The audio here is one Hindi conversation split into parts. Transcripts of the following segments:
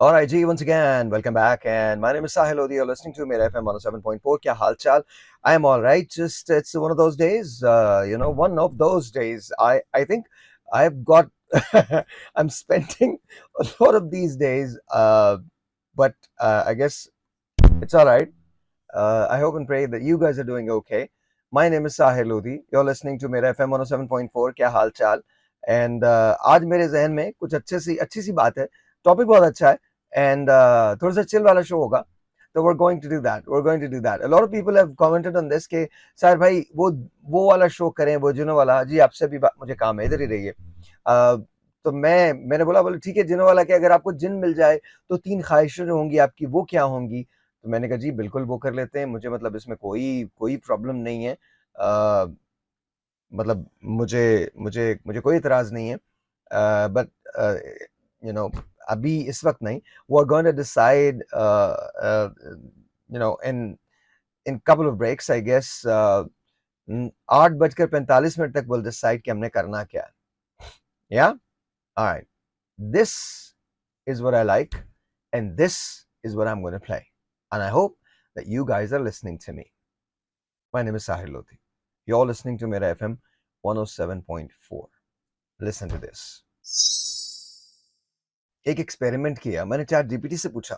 All right, G, once again, welcome back. And my name is Sahil Lodi. You're listening to Mera FM 107.4. Kya hal chal? I am all right. Just it's one of those days. One of those days. I think I've got. I'm spending a lot of these days. But I guess it's all right. I hope and pray that you guys are doing okay. My name is Sahil Lodi. You're listening to Mera FM 107.4. Kya hal chal? And आज मेरे जहन में कुछ अच्छी सी बात है. टॉपिक बहुत अच्छा है. And थोड़ा सा चिल वाला शो होगा. So we're going to do that. We're going to do that. A lot of people have commented on this कि सर भाई वो वाला शो करें, वो जिनो वाला. जी आपसे भी मुझे काम है, इधर ही रहिए. तो मैंने बोला ठीक है, जिनो वाला क्या, अगर आपको जिन मिल जाए तो 3 ख्वाहिशें जो होंगी आपकी, वो क्या होंगी? तो मैंने कहा जी बिल्कुल वो कर लेते हैं. मुझे मतलब इसमें कोई प्रॉब्लम नहीं है. मतलब मुझे कोई इतराज नहीं है. बट यू नो अभी इस वक्त नहीं. We are going to decide in couple of breaks I guess. 8:45 तक विल डिसाइड कि हमने करना क्या है. या alright, this is what I like and this is what I am going to play and I hope that you guys are listening to me. My name is Sahil Lodhi. You're listening to Mera FM 107.4. Listen to this. एक एक्सपेरिमेंट किया. मैंने चैट जीपीटी से पूछा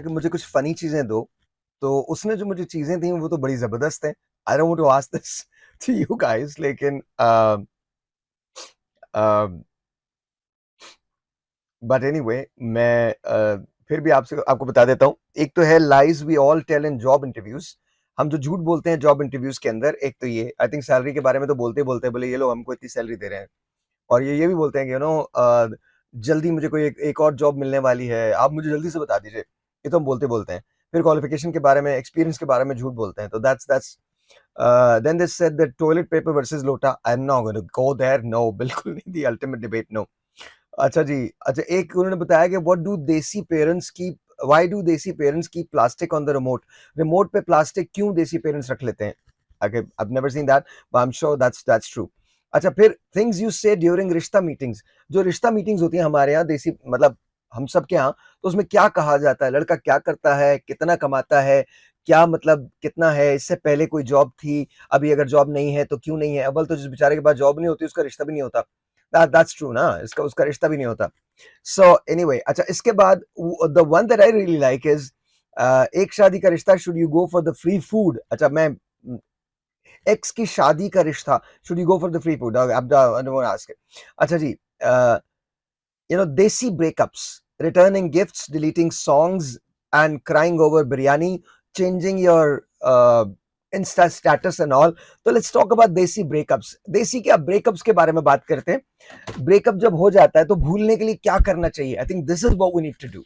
कि मुझे कुछ फनी चीजें दो. तो उसने जो मुझे चीजें दी वो तो बड़ी जबरदस्त हैं. I don't want to ask this to you guys, लेकिन बट एनीवे मैं फिर भी आपको बता देता हूँ. एक तो है lies we all tell in job interviews. हम जो झूठ बोलते हैं जॉब इंटरव्यूज के अंदर. एक तो ये, आई थिंक सैलरी के बारे में तो बोलते बोले ये लोग हमको इतनी सैलरी दे रहे हैं. और ये भी बोलते हैं कि जल्दी मुझे कोई एक और जॉब मिलने वाली है, आप मुझे जल्दी से बता दीजिए. ये तो हम बोलते हैं. फिर क्वालिफिकेशन के बारे में, एक्सपीरियंस के बारे में झूठ बोलते हैं. तो that's then they said that toilet paper versus लोटा. I am not going to go there. No, बिल्कुल नहीं. The ultimate debate. नो. अच्छा जी. अच्छा, एक उन्होंने बताया कि why do desi parents keep plastic on the remote पे प्लास्टिक क्यों देसी पेरेंट्स रख लेते हैं. I've never seen that, but I'm sure that's true. अच्छा, फिर थिंग्स यू से ड्यूरिंग रिश्ता मीटिंग्स. जो रिश्ता मीटिंग्स होती हैं हमारे यहाँ देसी, मतलब हम सब के यहाँ, तो उसमें क्या कहा जाता है? लड़का क्या करता है, कितना कमाता है, क्या मतलब कितना है, इससे पहले कोई जॉब थी, अभी अगर जॉब नहीं है तो क्यों नहीं है. अव्वल तो जिस बेचारे के पास जॉब नहीं होती उसका रिश्ता भी नहीं होता. that's true ना, उसका रिश्ता भी नहीं होता. So anyway, अच्छा, इसके बाद the one that I really like is एक शादी का रिश्ता, should you go for the free food. अच्छा, मैं एक्स की शादी का रिश्ता, should you go for the free food. I don't want to ask it. अच्छा जी. Desi breakups, returning gifts, deleting songs and crying over biryani, changing your Insta status and all. तो लेट्स टॉक अबाउट देसी ब्रेकअप्स. देसी क्या ब्रेकअप्स के बारे में बात करते हैं. ब्रेकअप जब हो जाता है तो भूलने के लिए क्या करना चाहिए. I think this is what we need to do.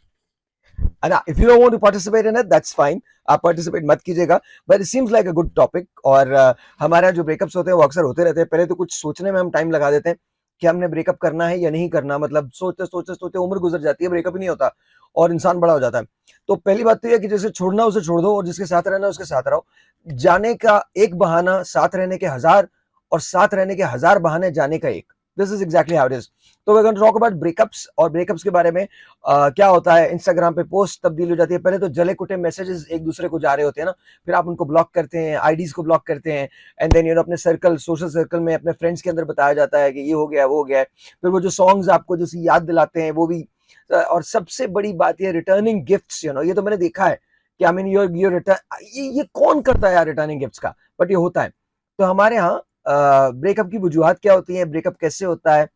If you don't want to participate in it, that's fine. आप पार्टिसिपेट मत कीजिएगा, but it seems like a good topic. और हमारे यहाँ जो ब्रेकअप्स होते हैं वो अक्सर होते रहते हैं. पहले तो कुछ सोचने में हम टाइम लगा देते हैं कि हमने ब्रेकअप करना है या नहीं करना. मतलब सोचते उम्र गुजर जाती है, ब्रेकअप ही नहीं होता और इंसान बड़ा हो जाता है. तो पहली बात तो यह कि जैसे छोड़ना उसे छोड़ दो और जिसके साथ रहना उसके साथ रहो. जाने का एक बहाना, साथ रहने के 1000, और साथ रहने के 1000 बहाने जाने का एक. This is exactly how it is. तो we going to talk about breakups. और ब्रेकअप्स के बारे में क्या होता है. इंस्टाग्राम पे पोस्ट तब्दील हो जाती है. पहले तो जले कुटे मैसेजेस एक दूसरे को जा रहे होते हैं ना, फिर आप उनको ब्लॉक करते हैं, आईडीज को ब्लॉक करते हैं, एंड देन अपने सोशल सर्कल में अपने फ्रेंड्स के अंदर बताया जाता है कि ये हो गया वो हो गया. फिर वो जो सॉन्ग्स आपको जो याद दिलाते हैं वो भी. और सबसे बड़ी बात ये रिटर्निंग गिफ्ट्स. ये तो मैंने देखा है कि आई मीन योर रिटर्न, ये कौन करता है यार रिटर्निंग गिफ्ट्स का, बट ये होता है. तो हमारे यहाँ ब्रेकअप की वजूहत क्या होती है, ब्रेकअप कैसे होता है,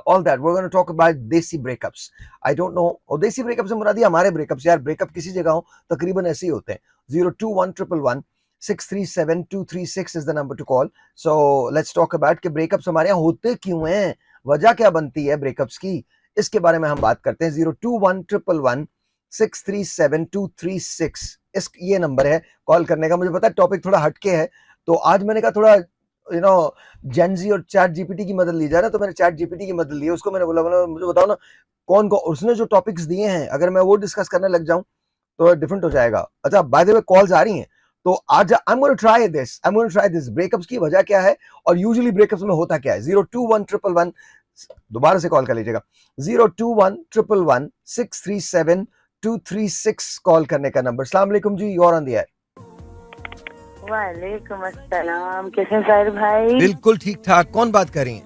all that we're going to talk about देसी breakups. I don't know. और देसी ब्रेकअप से मुराद हमारे ब्रेकअप्स. यार ब्रेकअप किसी जगह हो तकरीबन ऐसे ही होते हैं. 02111637236 is the number to call. So let's talk about कि ब्रेकअप्स हमारे यहाँ होते क्यों हैं, वजह क्या बनती है ब्रेकअप्स की, इसके बारे में हम बात करते हैं. 02111637236 ये नंबर है कॉल करने का. मुझे पता है टॉपिक थोड़ा हटके है, तो आज मैंने कहा थोड़ा जेनजी और चैट जीपीटी की मदद ली जाए ना. तो मैंने चैट जीपीटी की मदद ली है. उसको मैंने बोला मुझे बताओ ना कौन उसने जो टॉपिक्स दिए हैं, अगर मैं वो डिस्कस करने लग जाऊं तो डिफरेंट हो जाएगा. अच्छा, बाय द वे कॉल्स आ रही हैं, तो आज I am going to try this breakups की वजह क्या है और यूजुअली ब्रेकअप्स में होता क्या है. 02111 दोबारा से कॉल कर लीजिएगा 02111637236 कॉल करने का नंबर। अस्सलाम वालेकुम जी, you are on the air. वालेकुम अस्सलाम, कैसे हैं साहिर भाई? बिल्कुल ठीक ठाक। कौन बात कर रही हैं?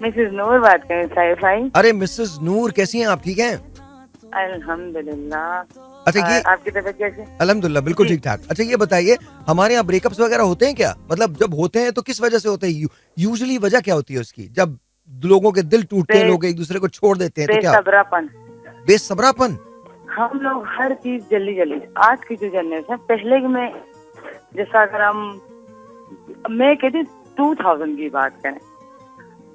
मिसेस नूर बात कर रही हैं साहिर भाई। अरे मिसेस नूर, कैसी हैं आप? ठीक हैं? अल्हम्दुलिल्लाह। अच्छा, ये आपकी तबीयत कैसी? अल्हम्दुलिल्लाह बिल्कुल ठीक ठाक। अच्छा ये बताइए, हमारे यहाँ ब्रेकअप्स वगैरह होते हैं क्या? मतलब जब होते हैं तो किस वजह से होते हैं? यूजुअली वजह क्या होती है उसकी? जब लोगों के दिल टूटते हैं, लोग एक दूसरे को छोड़ देते हैं तो क्या? बेसब्रापन। बेसब्रापन। हम लोग हर चीज जल्दी जल्दी, आज की जो जनरेशन, पहले में जैसा अगर मैं कहती 2000 की बात करें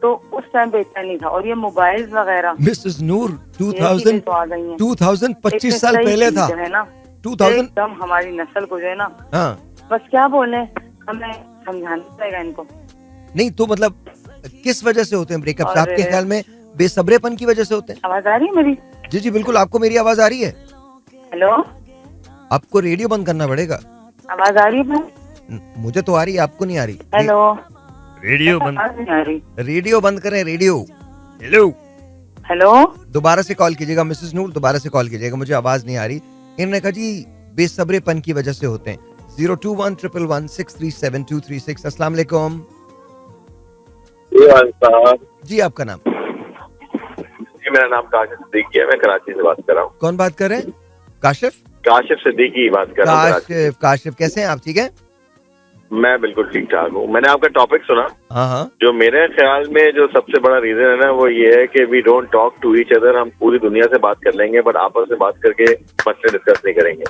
तो उस टाइम पे इतना नहीं था, और ये मोबाइल वगैरह मिसेस नूर 25 साल पहले था, है ना? 2000 एकदम हमारी नस्ल को जो है ना, हाँ बस क्या बोले, हमें समझाना पड़ेगा इनको। नहीं तो मतलब किस वजह से होते हैं ब्रेकअप्स और आपके ख्याल में? बेसब्रेपन की वजह से होते हैं? आवाज आ रही है मेरी? जी जी बिल्कुल, आपको मेरी आवाज आ रही है? हेलो, आपको रेडियो बंद करना पड़ेगा। आवाज आ रही है भाई? मुझे तो आ रही है, आपको नहीं आ रही। हेलो, रेडियो बंद, नहीं आ रही। रेडियो बंद करें, रेडियो। हेलो, हेलो, दोबारा से कॉल कीजिएगा मिसेस नूर, दोबारा से कॉल कीजिएगा, मुझे आवाज नहीं आ रही। इन्होंने कहा जी बेसब्रेपन की वजह से होते हैं। 02111637236। अस्सलाम वालेकुम जी, आपका नाम? जी मेरा नाम काशिफ सिद्दीकी है, मैं कराची से बात कर रहा हूँ। कौन बात कर रहे हैं? काशिफ? काशिफ सिद्दीकी बात कर रहा हूँ। काशिफ कैसे हैं आप? ठीक है, मैं बिल्कुल ठीक ठाक हूँ। मैंने आपका टॉपिक सुना। हाँ हाँ। जो मेरे ख्याल में जो सबसे बड़ा रीजन है ना, वो ये है कि we don't talk to each other. हम पूरी दुनिया से बात कर लेंगे बट आपस में बात करके मसले डिस्कस नहीं करेंगे।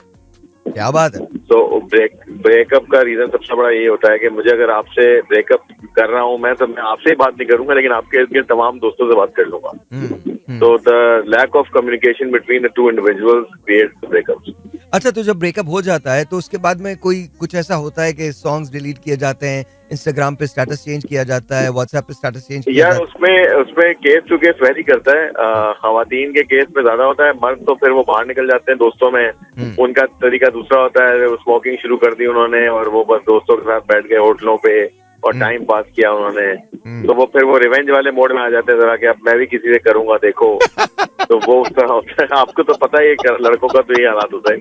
क्या बात है? तो ब्रेकअप का रीजन सबसे बड़ा ये होता है कि मुझे अगर आपसे ब्रेकअप कर रहा हूँ मैं, तो मैं आपसे ही बात नहीं करूंगा, लेकिन आपके इर्द गिर्द तमाम दोस्तों से बात कर लूंगा। तो the lack of communication between the two individuals creates breakups. अच्छा, तो जब ब्रेकअप हो जाता है तो उसके बाद में कोई कुछ ऐसा होता है कि सॉन्ग्स डिलीट किए जाते हैं, इंस्टाग्राम पे स्टेटस चेंज किया जाता है, व्हाट्सएप पे स्टेटस चेंज किया जाता है? उसमें केस टू केस वेरी करता है। खवातीन के केस में ज्यादा होता है, मर्द तो फिर वो बाहर निकल जाते हैं दोस्तों में। उनका तरीका दूसरा होता है, स्मोकिंग शुरू कर दी उन्होंने और वो बस दोस्तों के साथ बैठ गए होटलों पे और टाइम पास किया उन्होंने। तो वो फिर वो रिवेंज वाले मोड में आ जाते हैं जरा कि अब मैं भी किसी से करूंगा, देखो। तो वो उस तरह होता है। आपको तो पता ही है लड़कों का तो ये हालात होता है।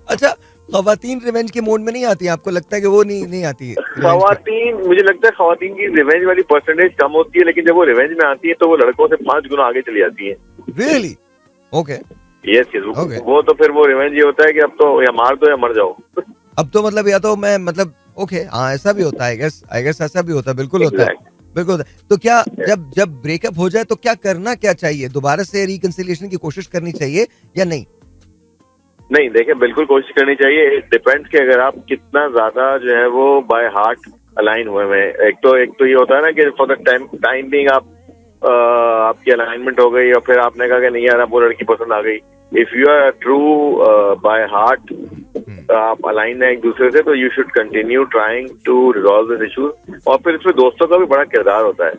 अच्छा, खवातीन रिवेंज के मोड में नहीं आती? आपको लगता है कि वो नहीं आती है? खवातीन, मुझे लगता है खवातीन की रिवेंज वाली परसेंटेज कम होती है, लेकिन जब वो रिवेंज में आती है तो वो लड़कों से 5 गुना आगे चली जाती है। रियली? ओके। यस, वो तो फिर वो रिवेंज ये होता है कि अब तो या मार दो या मर जाओ। अब तो मतलब या तो मैं मतलब ओके, हाँ ऐसा भी होता है। आई गेस ऐसा भी होता है, बिल्कुल होता है, बिल्कुल। तो क्या जब ब्रेकअप हो जाए तो क्या करना क्या चाहिए? दोबारा से रिकंसिलिएशन की कोशिश करनी चाहिए या नहीं? नहीं, देखिए बिल्कुल कोशिश करनी चाहिए। इट डिपेंड्स कि अगर आप कितना ज्यादा जो है वो बाय हार्ट अलाइन हुए हैं। एक तो ये होता है ना कि फॉर द टाइम बीइंग आपकी अलाइनमेंट हो गई और फिर आपने कहा कि नहीं यार अब वो लड़की पसंद आ गई। If you are true by heart, आप अलाइन है एक दूसरे से, तो you should continue trying to resolve this issue. और फिर इसमें दोस्तों का भी बड़ा किरदार होता है।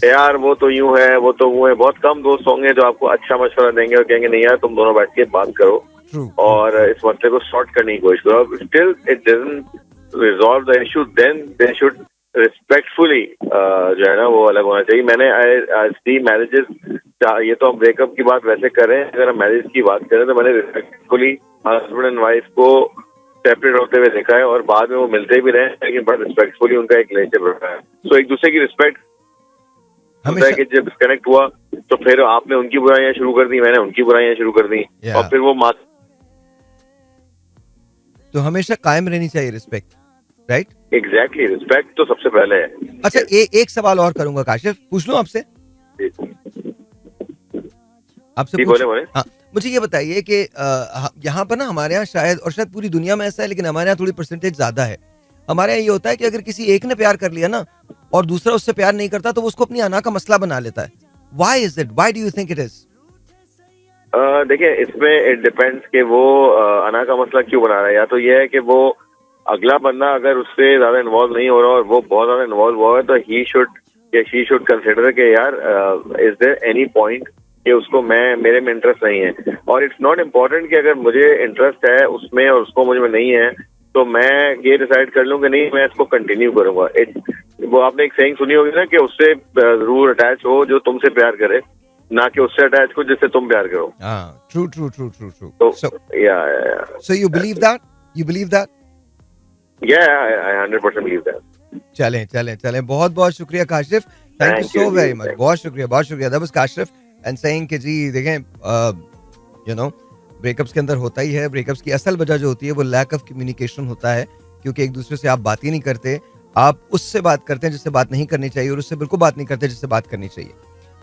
यार वो तो यूं है, वो तो वो है। बहुत कम दोस्त होंगे जो आपको अच्छा मशवरा देंगे और कहेंगे नहीं यार तुम दोनों बैठ के बात करो और इस मसले को सॉर्ट करने की कोशिश करो। Still it doesn't resolve the issue, then they should respectfully जो है ना वो अलग होना चाहिए। मैंने आई सी मैरिजेस, ये तो हम ब्रेकअप की बात वैसे करें, अगर हम मैरिज की बात करें तो मैंने रिस्पेक्टफुली हस्बैंड एंड वाइफ को सेपरेट होते हुए देखा है और बाद में वो मिलते भी रहे, लेकिन बड़ा रिस्पेक्टफुली उनका एक रिलेशनशिप रहा है। सो एक दूसरे की रिस्पेक्ट होता है कि जब डिस्कनेक्ट हुआ तो फिर आपने उनकी बुराइयां शुरू कर दी, मैंने उनकी बुराइयां शुरू कर दी और फिर वो तो हमेशा कायम रहनी चाहिए रिस्पेक्ट, राइट? एग्जैक्टली, रिस्पेक्ट तो सबसे पहले है। अच्छा, एक सवाल और करूंगा काशिफ, पूछ लूं आपसे? बोले। हाँ, मुझे ये बताइए कि यहाँ पर ना हमारे यहाँ शायद, और शायद पूरी दुनिया में ऐसा है, लेकिन हमारे यहाँ थोड़ी परसेंटेज ज्यादा है। हमारे यहाँ ये होता है कि अगर किसी एक ने प्यार कर लिया ना और दूसरा उससे प्यार नहीं करता तो वो उसको अपनी अना का मसला बना लेता है। Why is it? Why do you think it is? देखिए इसमें इट डिपेंड्स कि वो अना का मसला क्यों बना रहा है। या तो ये है कि वो अगला बंदा अगर उससे ज्यादा इन्वॉल्व नहीं हो रहा और वो बहुत ज्यादा इन्वॉल्व हुआ है तो ही शुड या शी शुड कंसिडर के यार इज देयर एनी पॉइंट कि उसको मेरे में इंटरेस्ट नहीं है। और इट्स नॉट इम्पोर्टेंट कि अगर मुझे इंटरेस्ट है उसमें और उसको मुझे में नहीं है तो मैं ये डिसाइड कर लूं कि नहीं मैं इसको कंटिन्यू करूंगा। वो आपने एक सेइंग सुनी होगी ना कि उससे जरूर अटैच हो जो तुमसे प्यार करे, ना कि उससे अटैच हो जिससे तुम प्यार करो. True. तो So yeah. so you believe that? You believe that? Yeah, I 100% believe that. चलें. बहुत शुक्रिया Kashif. Thank you Thank so you, very ji, much. thank बहुत शुक्रिया. That was Kashif and saying कि जी देखें ब्रेकअप्स के अंदर होता ही है. ब्रेकअप्स की असल वजह जो होती है वो लैक ऑफ कम्युनिकेशन होता है, क्योंकि एक दूसरे से आप बात ही नहीं करते. आप उससे बात करते हैं जिससे बात नहीं करनी चाहिए, और उससे बिल्कुल बात नहीं करते जिससे बात करनी चाहिए.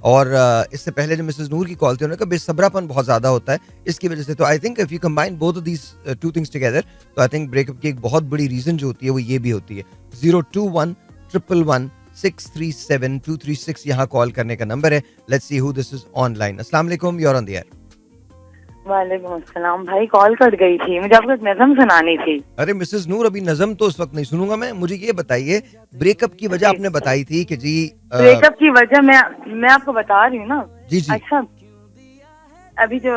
और इससे पहले जो मिसेस नूर की कॉल थी, उन्होंने कहा बेसब्रापन बहुत ज्यादा होता है इसकी वजह से. तो I think if you combine both of these two things together, तो आई थिंक ब्रेकअप की एक बहुत बड़ी रीजन जो होती है वो ये भी होती है. 02111637236 यहाँ कॉल करने का नंबर है. Let's see who this is online. अस्सलाम वालेकुम, you are on the air. वालेकुम अस्सलाम भाई, कॉल कट गई थी, मुझे आपको एक नज़म सुनानी थी. अरे मिसेस नूर, अभी नज़म तो उस वक्त नहीं सुनूंगा मैं. मुझे ये बताइए, ब्रेकअप की वजह आपने बताई थी कि जी ब्रेकअप की वजह मैं आपको बता रही हूँ ना. जी. अच्छा, अभी जो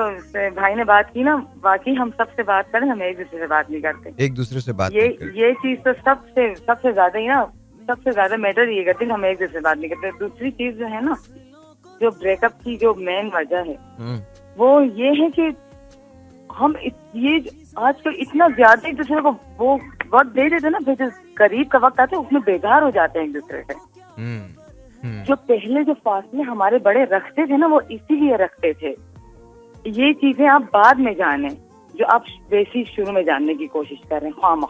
भाई ने बात की ना, वाकई हम सबसे बात करें, हम एक दूसरे से बात नहीं करते. एक दूसरे से बात ये चीज तो सबसे ज्यादा ही ना, सबसे ज्यादा मैटर ये करती है, हम एक दूसरे से बात नहीं करते. दूसरी चीज जो है ना, जो ब्रेकअप की जो मेन वजह है वो ये है कि हम ये आजकल इतना ज्यादा एक दूसरे को वो वक्त दे देते ना, फिर जो करीब का वक्त आता है उसमें बेकार हो जाते हैं एक दूसरे से. जो पहले जो फासले हमारे बड़े रखते थे ना, वो इसीलिए रखते थे. ये चीजें आप बाद में जाने जो आप वैसी शुरू में जानने की कोशिश कर रहे हैं खाम.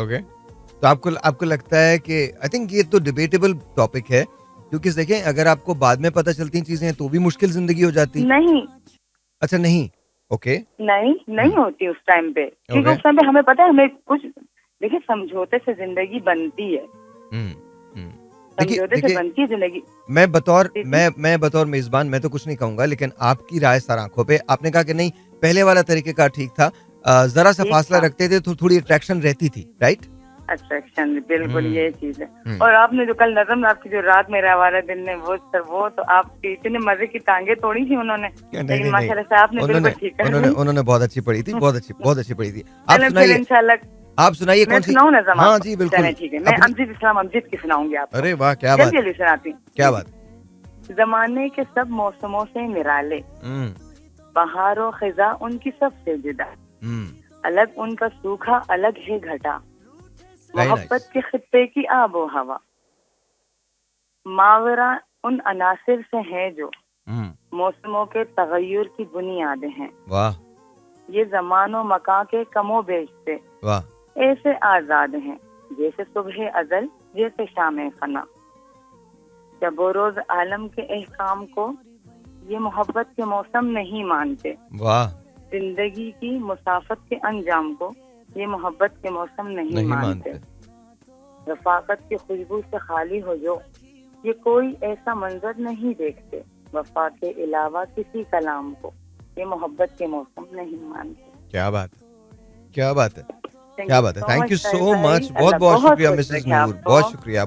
ओके, तो आपको लगता है कि आई थिंक ये तो डिबेटेबल टॉपिक है, क्योंकि देखें अगर आपको बाद में पता चलती चीजें तो भी मुश्किल जिंदगी हो जाती. नहीं. अच्छा, नहीं. ओके. नहीं होती उस टाइम पे, क्योंकि उस टाइम पे हमें पता है, हमें कुछ देखिए समझौते से जिंदगी बनती है. समझौते से बनती है जिंदगी. मैं बतौर मेजबान मैं तो कुछ नहीं कहूंगा, लेकिन आपकी राय सर आंखों पे. आपने कहा कि नहीं, पहले वाला तरीकेकार ठीक था, जरा सा फासला रखते थे तो थोड़ी अट्रैक्शन रहती थी. राइट, अट्रैक्शन, बिल्कुल ये चीज है. और आपने जो कल नज़म, आपकी जो रात मेरा आवारा दिल ने, वो तो आपकी इतने मजे की टांगे तोड़ी थी उन्होंने, लेकिन माशाल्लाह से आपने बिल्कुल ठीक कर दी. उन्होंने बहुत अच्छी पढ़ी थी, बहुत अच्छी पढ़ी थी. आप सुनाइए कौन सी. हाँ जी बिल्कुल, ठीक है. मैं अमजद की सुनाऊंगी आपको. अरे वाह, क्या बात. जल्दी सुनाती हूँ. क्या बात. जमाने के सब मौसमों से निराले, बहारों खिजा उनकी सबसे जुदा, अलग उनका सूखा अलग है घटा, मोहब्बत के खित्ते की आबो हवा, मावरा उन अनासिर से हैं जो मौसमों के तगय्युर की बुनियादें हैं. वाह. ये जमानो मकां के कमो बेश से वाह ऐसे आजाद हैं, जैसे सुबह अजल जैसे शाम फना. जब वो रोज आलम के एहकाम को ये मोहब्बत के मौसम नहीं मानते. वाह. जिंदगी की मुसाफत के अंजाम को ये मोहब्बत के मौसम नहीं मानते. रफाकत की खुशबू से खाली हो जो ये कोई ऐसा मंजर नहीं देखते. वफा के अलावा किसी कलाम को ये मोहब्बत के मौसम नहीं मानते. क्या बात है. Thank you so much. बहुत शुक्रिया मिसेस नूर, बहुत शुक्रिया.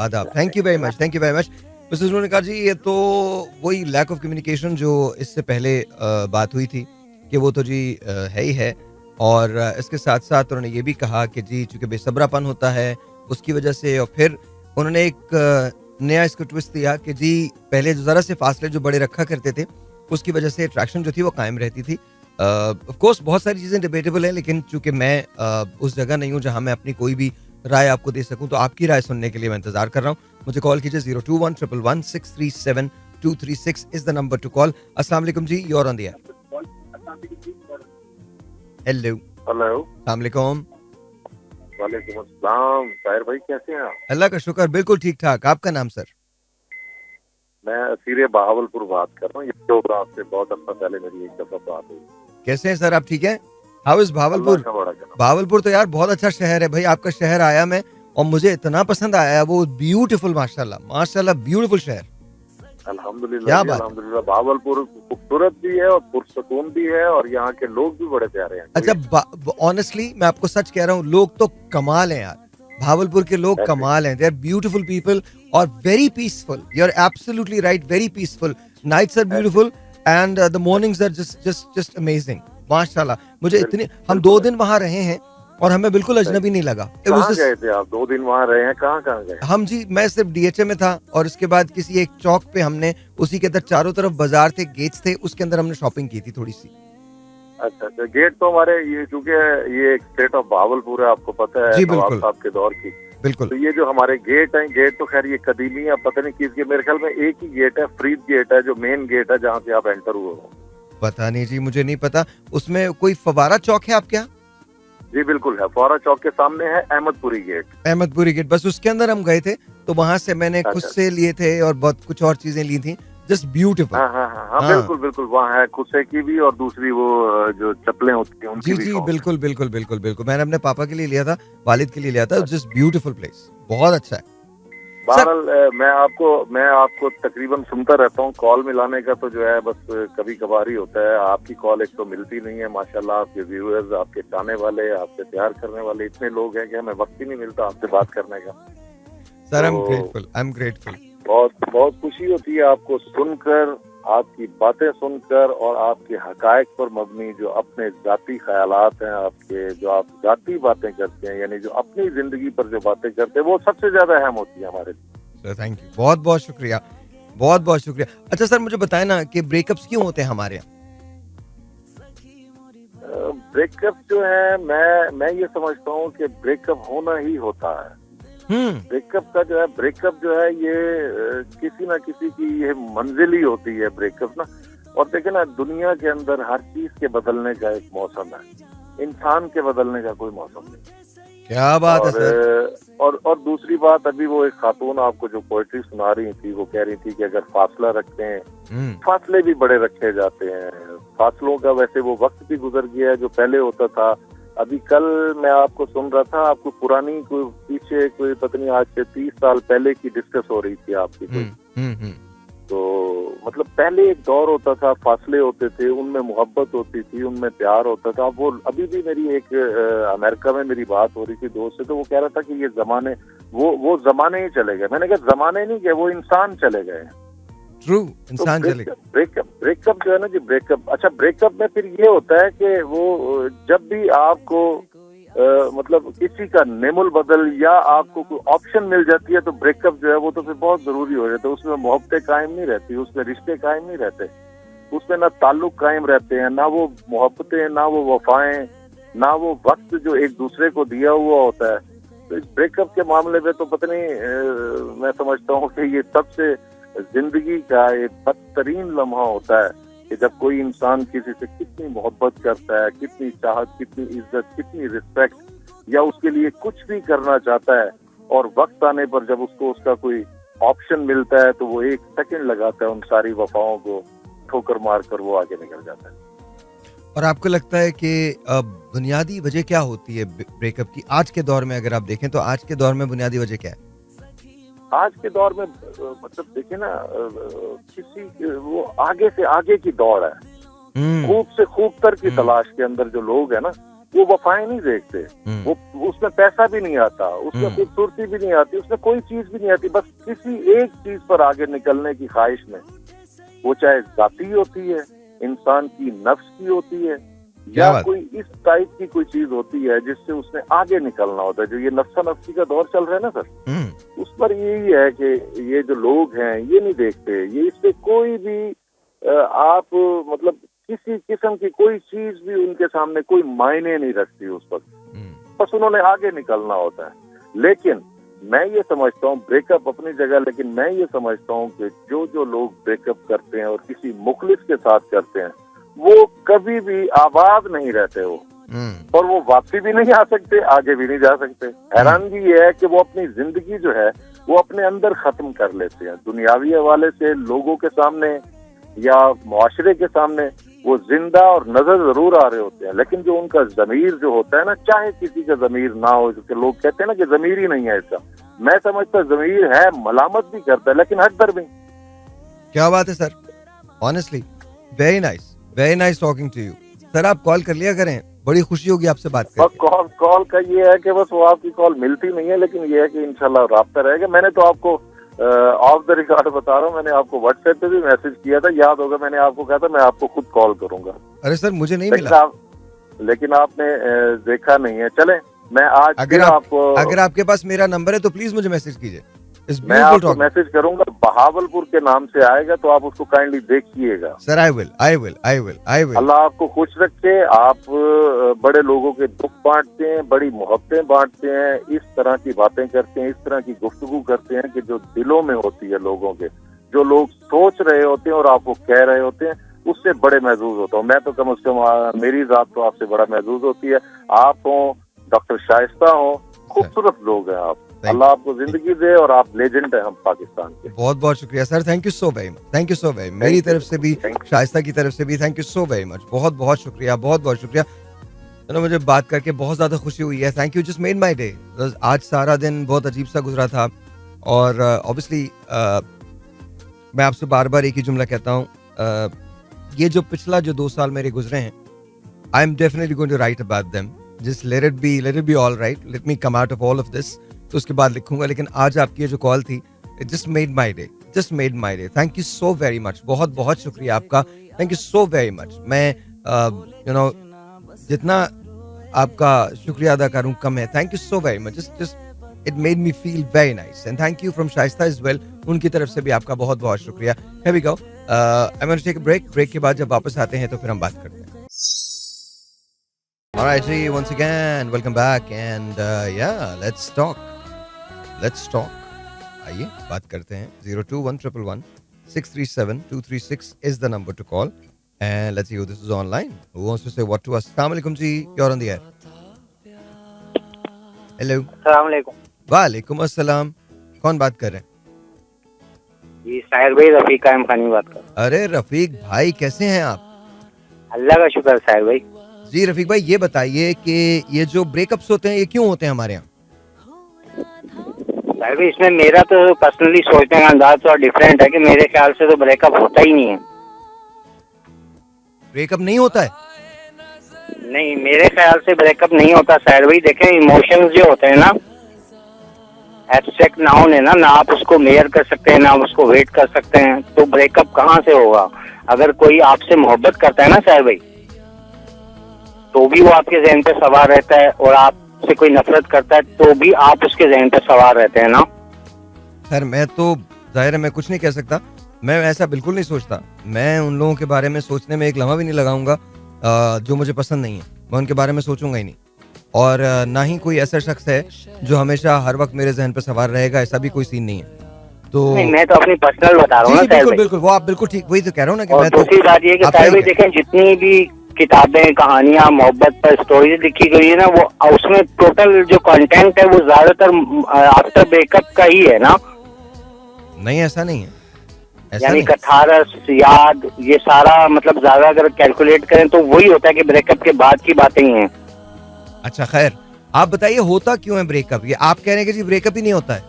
आदाब. Thank you very much. Mrs Noor ने कहा जी, ये तो वही लैक ऑफ कम्युनिकेशन जो इससे पहले बात हुई थी कि वो तो जी है ही है. और इसके साथ साथ उन्होंने ये भी कहा कि जी चूंकि बेसब्रापन होता है उसकी वजह से, और फिर उन्होंने एक नया इसको ट्विस्ट दिया कि जी पहले जो जरा से फासले जो बड़े रखा करते थे उसकी वजह से अट्रैक्शन जो थी वो कायम रहती थी. ऑफ कोर्स बहुत सारी चीज़ें डिबेटेबल हैं, लेकिन चूंकि मैं उस जगह नहीं हूँ जहाँ मैं अपनी कोई भी राय आपको दे सकूँ, तो आपकी राय सुनने के लिए मैं इंतजार कर रहा हूँ. मुझे कॉल कीजिए. 02111637236 is the number to call. अस्सलाम वालेकुम जी, you are on the air. Hello. अस्सलाम वालेकुम. वालेकुम अस्सलाम. ताहिर भाई कैसे हैं आप? अल्लाह का शुक्र, बिल्कुल ठीक ठाक. आपका नाम सर? मैं असीर बहावलपुर बात कर रहा हूँ. ये तो आपसे बहुत अर्सा पहले मेरी एक दफा बात हुई. कैसे हैं सर आप? ठीक है. How is Bahawalpur? भावलपुर तो यार बहुत अच्छा शहर है भाई. आपका शहर आया मैं और मुझे इतना पसंद आया, वो ब्यूटीफुल, माशाल्लाह ब्यूटीफुल शहर. अल्हम्दुलिल्लाह. भावलपुर खूबसूरत भी है और पुरसकून भी है, और यहाँ के लोग भी बड़े प्यारे हैं. अच्छा, ऑनेस्टली मैं आपको सच कह रहा हूँ, लोग तो कमाल हैं यार. भावलपुर के लोग कमाल हैं. दे आर ब्यूटीफुल पीपल और very peaceful. You are absolutely right, very peaceful. Nights are beautiful and the mornings are just amazing. माशाल्लाह. मुझे इतने, हम 2 दिन वहाँ रहे हैं और हमें बिल्कुल अजनबी नहीं लगा। कहाँ गए थे आप? 2 दिन वहाँ रहे हैं, कहाँ कहाँ गए? हम जी, मैं सिर्फ डीएचए में था और उसके बाद किसी एक चौक पे हमने, उसी के अंदर चारों तरफ बाजार थे, गेट्स थे, उसके अंदर हमने शॉपिंग की थी थोड़ी सी। अच्छा अच्छा, गेट तो हमारे ये, चूंकि ये एक स्टेट ऑफ बहावलपुर है, आपको पता है जी नवाब बिल्कुल साहब के दौर की। बिल्कुल। तो ये जो हमारे गेट हैं, गेट तो खैर ये कदीमी है, पता नहीं किसके, मेरे ख्याल में एक ही गेट है, फरीद गेट है, जो मेन गेट है जहाँ से आप एंटर हुए हो। पता नहीं जी, मुझे नहीं पता। उसमें कोई फवारा चौक है आपके यहाँ? जी बिल्कुल है, फौरा चौक के सामने है अहमदपुरी गेट। अहमदपुरी गेट, बस उसके अंदर हम गए थे, तो वहां से मैंने खुद अच्छा। से लिए थे और बहुत कुछ और चीजें ली थी, जस्ट ब्यूटीफुल। हाँ हाँ हाँ हाँ, हाँ। बिल्कुल बिल्कुल, वहाँ है खुसे की भी और दूसरी वो जो चप्पलें होती हैं उनकी जी भी जी शॉप। बिल्कुल बिल्कुल बिल्कुल बिल्कुल, मैंने अपने पापा के लिए लिया था, वालिद के लिए लिया था, जस्ट ब्यूटीफुल प्लेस, बहुत अच्छा है। बहरहाल मैं आपको तकरीबन सुनता रहता हूँ, कॉल मिलाने का तो जो है बस कभी कभार ही होता है। आपकी कॉल एक तो मिलती नहीं है, माशाल्लाह आपके व्यूअर्स, आपके चाहने वाले, आपसे प्यार करने वाले इतने लोग हैं कि हमें वक्त ही नहीं मिलता आपसे बात करने का। सर आई तो एम ग्रेटफुल। बहुत बहुत खुशी होती है आपको सुनकर, आपकी बातें सुनकर और आपके हकायक पर मबनी जो अपने जाती ख्यालात हैं आपके, जो आप जाती बातें करते हैं, यानी जो अपनी जिंदगी पर जो बातें करते हैं, वो सबसे ज्यादा अहम होती है हमारे लिए। सर थैंक यू, बहुत बहुत शुक्रिया, बहुत बहुत शुक्रिया। अच्छा सर, मुझे बताएं ना कि ब्रेकअप्स क्यों होते हैं हमारे यहाँ? ब्रेकअप जो है, मैं ये समझता हूँ कि ब्रेकअप होना ही होता है। ब्रेकअप जो है ये किसी ना किसी की ये मंजिल ही होती है ब्रेकअप ना। और देखे ना, दुनिया के अंदर हर चीज के बदलने का एक मौसम है, इंसान के बदलने का कोई मौसम नहीं। क्या बात है सर। और दूसरी बात, अभी वो एक खातून आपको जो पोएट्री सुना रही थी, वो कह रही थी कि अगर फासला रखते हैं, फासले भी बड़े रखे जाते हैं, फासलों का वैसे वो वक्त भी गुजर गया है जो पहले होता था। अभी कल मैं आपको सुन रहा था, आपको पुरानी कोई पीछे कोई पता नहीं आज से 30 साल पहले की डिस्कस हो रही थी आपकी कोई। तो मतलब पहले एक दौर होता था, फासले होते थे, उनमें मोहब्बत होती थी, उनमें प्यार होता था। वो अभी भी मेरी एक अमेरिका में मेरी बात हो रही थी दोस्त से, तो वो कह रहा था कि ये जमाने वो जमाने ही चले गए। मैंने कहा जमाने नहीं गए, वो इंसान चले गए। ट्रू, इंसान चले गए। ब्रेकअप जो है ना जी, ब्रेकअप, अच्छा ब्रेकअप में फिर ये होता है कि वो जब भी आपको मतलब किसी का नेमुल बदल या आपको कोई ऑप्शन मिल जाती है, तो ब्रेकअप जो है वो तो फिर बहुत जरूरी हो जाता है। उसमें मोहब्बतें कायम नहीं रहती, उसमें रिश्ते कायम नहीं रहते, उसमें ना ताल्लुक कायम रहते हैं, ना वो मोहब्बतें, ना वो वफाएं, ना वो वक्त जो एक दूसरे को दिया हुआ होता है। तो इस ब्रेकअप के मामले में तो पता नहीं, मैं समझता हूँ कि ये सबसे जिंदगी का एक बदतरीन लम्हा होता है कि जब कोई इंसान किसी से कितनी मोहब्बत करता है, कितनी चाहत, कितनी इज्जत, कितनी रिस्पेक्ट, या उसके लिए कुछ भी करना चाहता है, और वक्त आने पर जब उसको उसका कोई ऑप्शन मिलता है तो वो 1 सेकंड लगाता है उन सारी वफाओं को ठोकर मार कर वो आगे निकल जाता है। और आपको लगता है कि बुनियादी वजह क्या होती है ब्रेकअप की आज के दौर में? अगर आप देखें तो आज के दौर में बुनियादी वजह क्या है? आज के दौर में मतलब देखिए ना, किसी वो आगे से आगे की दौड़ है, खूब से खूबतर की तलाश के अंदर जो लोग है ना, वो वफाएं नहीं देखते। वो उसमें पैसा भी नहीं आता, उसमें खूबसूरती भी नहीं आती, उसमें कोई चीज भी नहीं आती, बस किसी एक चीज पर आगे निकलने की ख्वाहिश में, वो चाहे जाती होती है, इंसान की नफ्स की होती है, या कोई इस टाइप की कोई चीज होती है जिससे उसने आगे निकलना होता है। जो ये नफ्सा नफ्सी का दौर चल रहा है ना सर, उस पर यही है कि ये जो लोग हैं ये नहीं देखते, ये इससे कोई भी आप मतलब किसी किस्म की कोई चीज भी उनके सामने कोई मायने नहीं रखती उस पर, बस उन्होंने आगे निकलना होता है। लेकिन मैं ये समझता हूँ ब्रेकअप अपनी जगह, लेकिन मैं ये समझता हूँ कि जो लोग ब्रेकअप करते हैं और किसी मुखलिस के साथ करते हैं, वो कभी भी आबाद नहीं रहते हो, और वो वापसी भी नहीं आ सकते, आगे भी नहीं जा सकते। हैरानगी ये है कि वो अपनी जिंदगी जो है वो अपने अंदर खत्म कर लेते हैं। दुनियावी हवाले से लोगों के सामने या मुआशरे के सामने वो जिंदा और नजर जरूर आ रहे होते हैं, लेकिन जो उनका जमीर जो होता है ना, चाहे किसी का जमीर ना हो, क्योंकि लोग कहते हैं ना कि जमीर ही नहीं है इसका, मैं समझता जमीर है, मलामत भी करता है, लेकिन हक दर भी। क्या बात है sir, honestly very nice talking to you sir. आप कॉल कर लिया करें, बड़ी खुशी होगी आपसे बात करके। कॉल का ये है कि बस वो आपकी कॉल मिलती नहीं है, लेकिन ये है कि इंशाल्लाह राब्ता रहेगा। मैंने तो आपको ऑफ द रिकॉर्ड बता रहा हूँ, मैंने आपको व्हाट्सएप पे भी मैसेज किया था, याद होगा, मैंने आपको कहा था मैं आपको खुद कॉल करूंगा। अरे सर मुझे नहीं मिला। लेकिन आपने देखा नहीं है। चले, मैं आज अगर फिर आपको अगर आपके पास मेरा नंबर है तो प्लीज मुझे मैसेज कीजिए। इट्स मैं ब्यूटीफुल आपको टॉक। मैसेज करूंगा, बहावलपुर के नाम से आएगा, तो आप उसको काइंडली देखिएगा। Sir I will. अल्लाह आपको खुश रखे। आप बड़े लोगों के दुख बांटते हैं, बड़ी मोहब्बतें बांटते हैं, इस तरह की बातें करते हैं, इस तरह की गुफ्तगू करते हैं कि जो दिलों में होती है लोगों के, जो लोग सोच रहे होते हैं और आप वो कह रहे होते हैं, उससे बड़े महसूस होता हूँ मैं तो। कम से कम मेरी जात तो आपसे बड़ा महसूस होती है। आप हो, डॉक्टर शाइस्ता हो, खूबसूरत लोग हैं आप। अल्लाह आपको जिंदगी दे, और आप लेजेंड हैं हम पाकिस्तान के। बहुत बहुत शुक्रिया sir, thank you so very much, thank you so very, मेरी तरफ से भी, शाइस्ता की तरफ से भी thank you so very much, बहुत बहुत शुक्रिया, बहुत बहुत शुक्रिया। तो मुझे बात करके बहुत ज़्यादा खुशी हुई है, thank you, just made my day. आज सारा दिन बहुत अजीब सा गुजरा था, और ऑब्वियसली मैं आपसे बार बार एक ही जुमला कहता हूँ, ये जो पिछला जो 2 साल मेरे गुजरे हैं, I am definitely going to write about them, just let it be all right, let me come out of all of this, तो उसके बाद लिखूंगा। लेकिन आज आपकी ये जो कॉल थी, it just made my day, just made my day. Thank you so very much, बहुत बहुत शुक्रिया आपका, thank you so very much. मैं यू नो जितना आपका शुक्रिया अदा करूं कम है, thank you so very much, just it made me feel very nice, and thank you from Shaista as well, उनकी तरफ से भी आपका बहुत बहुत शुक्रिया। Here we go, I am going to take a break के बाद जब वापस आते हैं तो फिर हम बात करते हैं। Alright, ji, once again, welcome back, and yeah, let's talk. आइए बात करते हैं। 02111163723 is the number to call, and let's see who this is online. Who wants to say what to us? Assalamu alaikum ji, you're on the air. Hello. अस्सलाम वालेकुम। वालेकुम अस्सलाम। कौन बात कर रहे हैं? जी साहिर भाई, रफीक कायम खानी बात कर। अरे रफीक भाई, कैसे हैं आप? अल्लाह का शुक्र साहिर भाई। जी रफीक भाई, ये बताइए कि ये जो ब्रेकअप्स होते हैं ये क्यों होते हैं हमारे यहाँ? साहिर भाई, इसमें मेरा तो पर्सनली सोचने का अंदाज थोड़ा डिफरेंट है कि मेरे ख्याल से तो ब्रेकअप होता ही नहीं है। ब्रेकअप नहीं होता है? नहीं, मेरे ख्याल से ब्रेकअप नहीं होता साहिर भाई। देखें, इमोशंस जो होते हैं ना, एब्स्ट्रैक्ट नाउन है ना आप उसको मेजर कर सकते हैं, ना आप उसको वेट कर सकते हैं, तो ब्रेकअप कहाँ से होगा? अगर कोई आपसे मोहब्बत करता है ना साहिर भाई, तो भी वो आपके जहन पे सवार रहता है, और आपसे कोई नफरत करता है तो भी आप उसके जहन पे सवार रहते हैं ना। सर मैं तो जाहिर है मैं कुछ नहीं कह सकता, मैं ऐसा बिल्कुल नहीं सोचता। मैं उन लोगों के बारे में सोचने में एक लम्हा भी नहीं लगाऊंगा जो मुझे पसंद नहीं है, मैं उनके बारे में सोचूंगा ही नहीं। और ना ही कोई ऐसा शख्स है जो हमेशा हर वक्त मेरे जहन पे सवार रहेगा, ऐसा भी कोई सीन नहीं है। तो नहीं, मैं तो अपनी पर्सनल बता रहा हूँ ना साहिर बिल्कुल भाई। बिल्कुल, वो आप बिल्कुल ठीक, वही तो कह रहा हूँ ना कि और मैं तो। दूसरी बात ये कि साहिर भाई देखें, जितनी भी किताबें, कहानियां, मोहब्बत पर स्टोरीज लिखी गई है ना, वो उसमें टोटल जो कंटेंट है वो ज्यादातर आफ्टर ब्रेकअप का ही है ना। नहीं, ऐसा नहीं है, ऐसा यानी नहीं। कथारस, याद, ये सारा मतलब ज्यादा अगर कैलकुलेट करें तो वही होता है कि ब्रेकअप के बाद की बातें ही हैं। अच्छा खैर, आप बताइए होता क्यों है ब्रेकअप? ये आप कह रहे हैं कि जी ब्रेकअप ही नहीं होता है?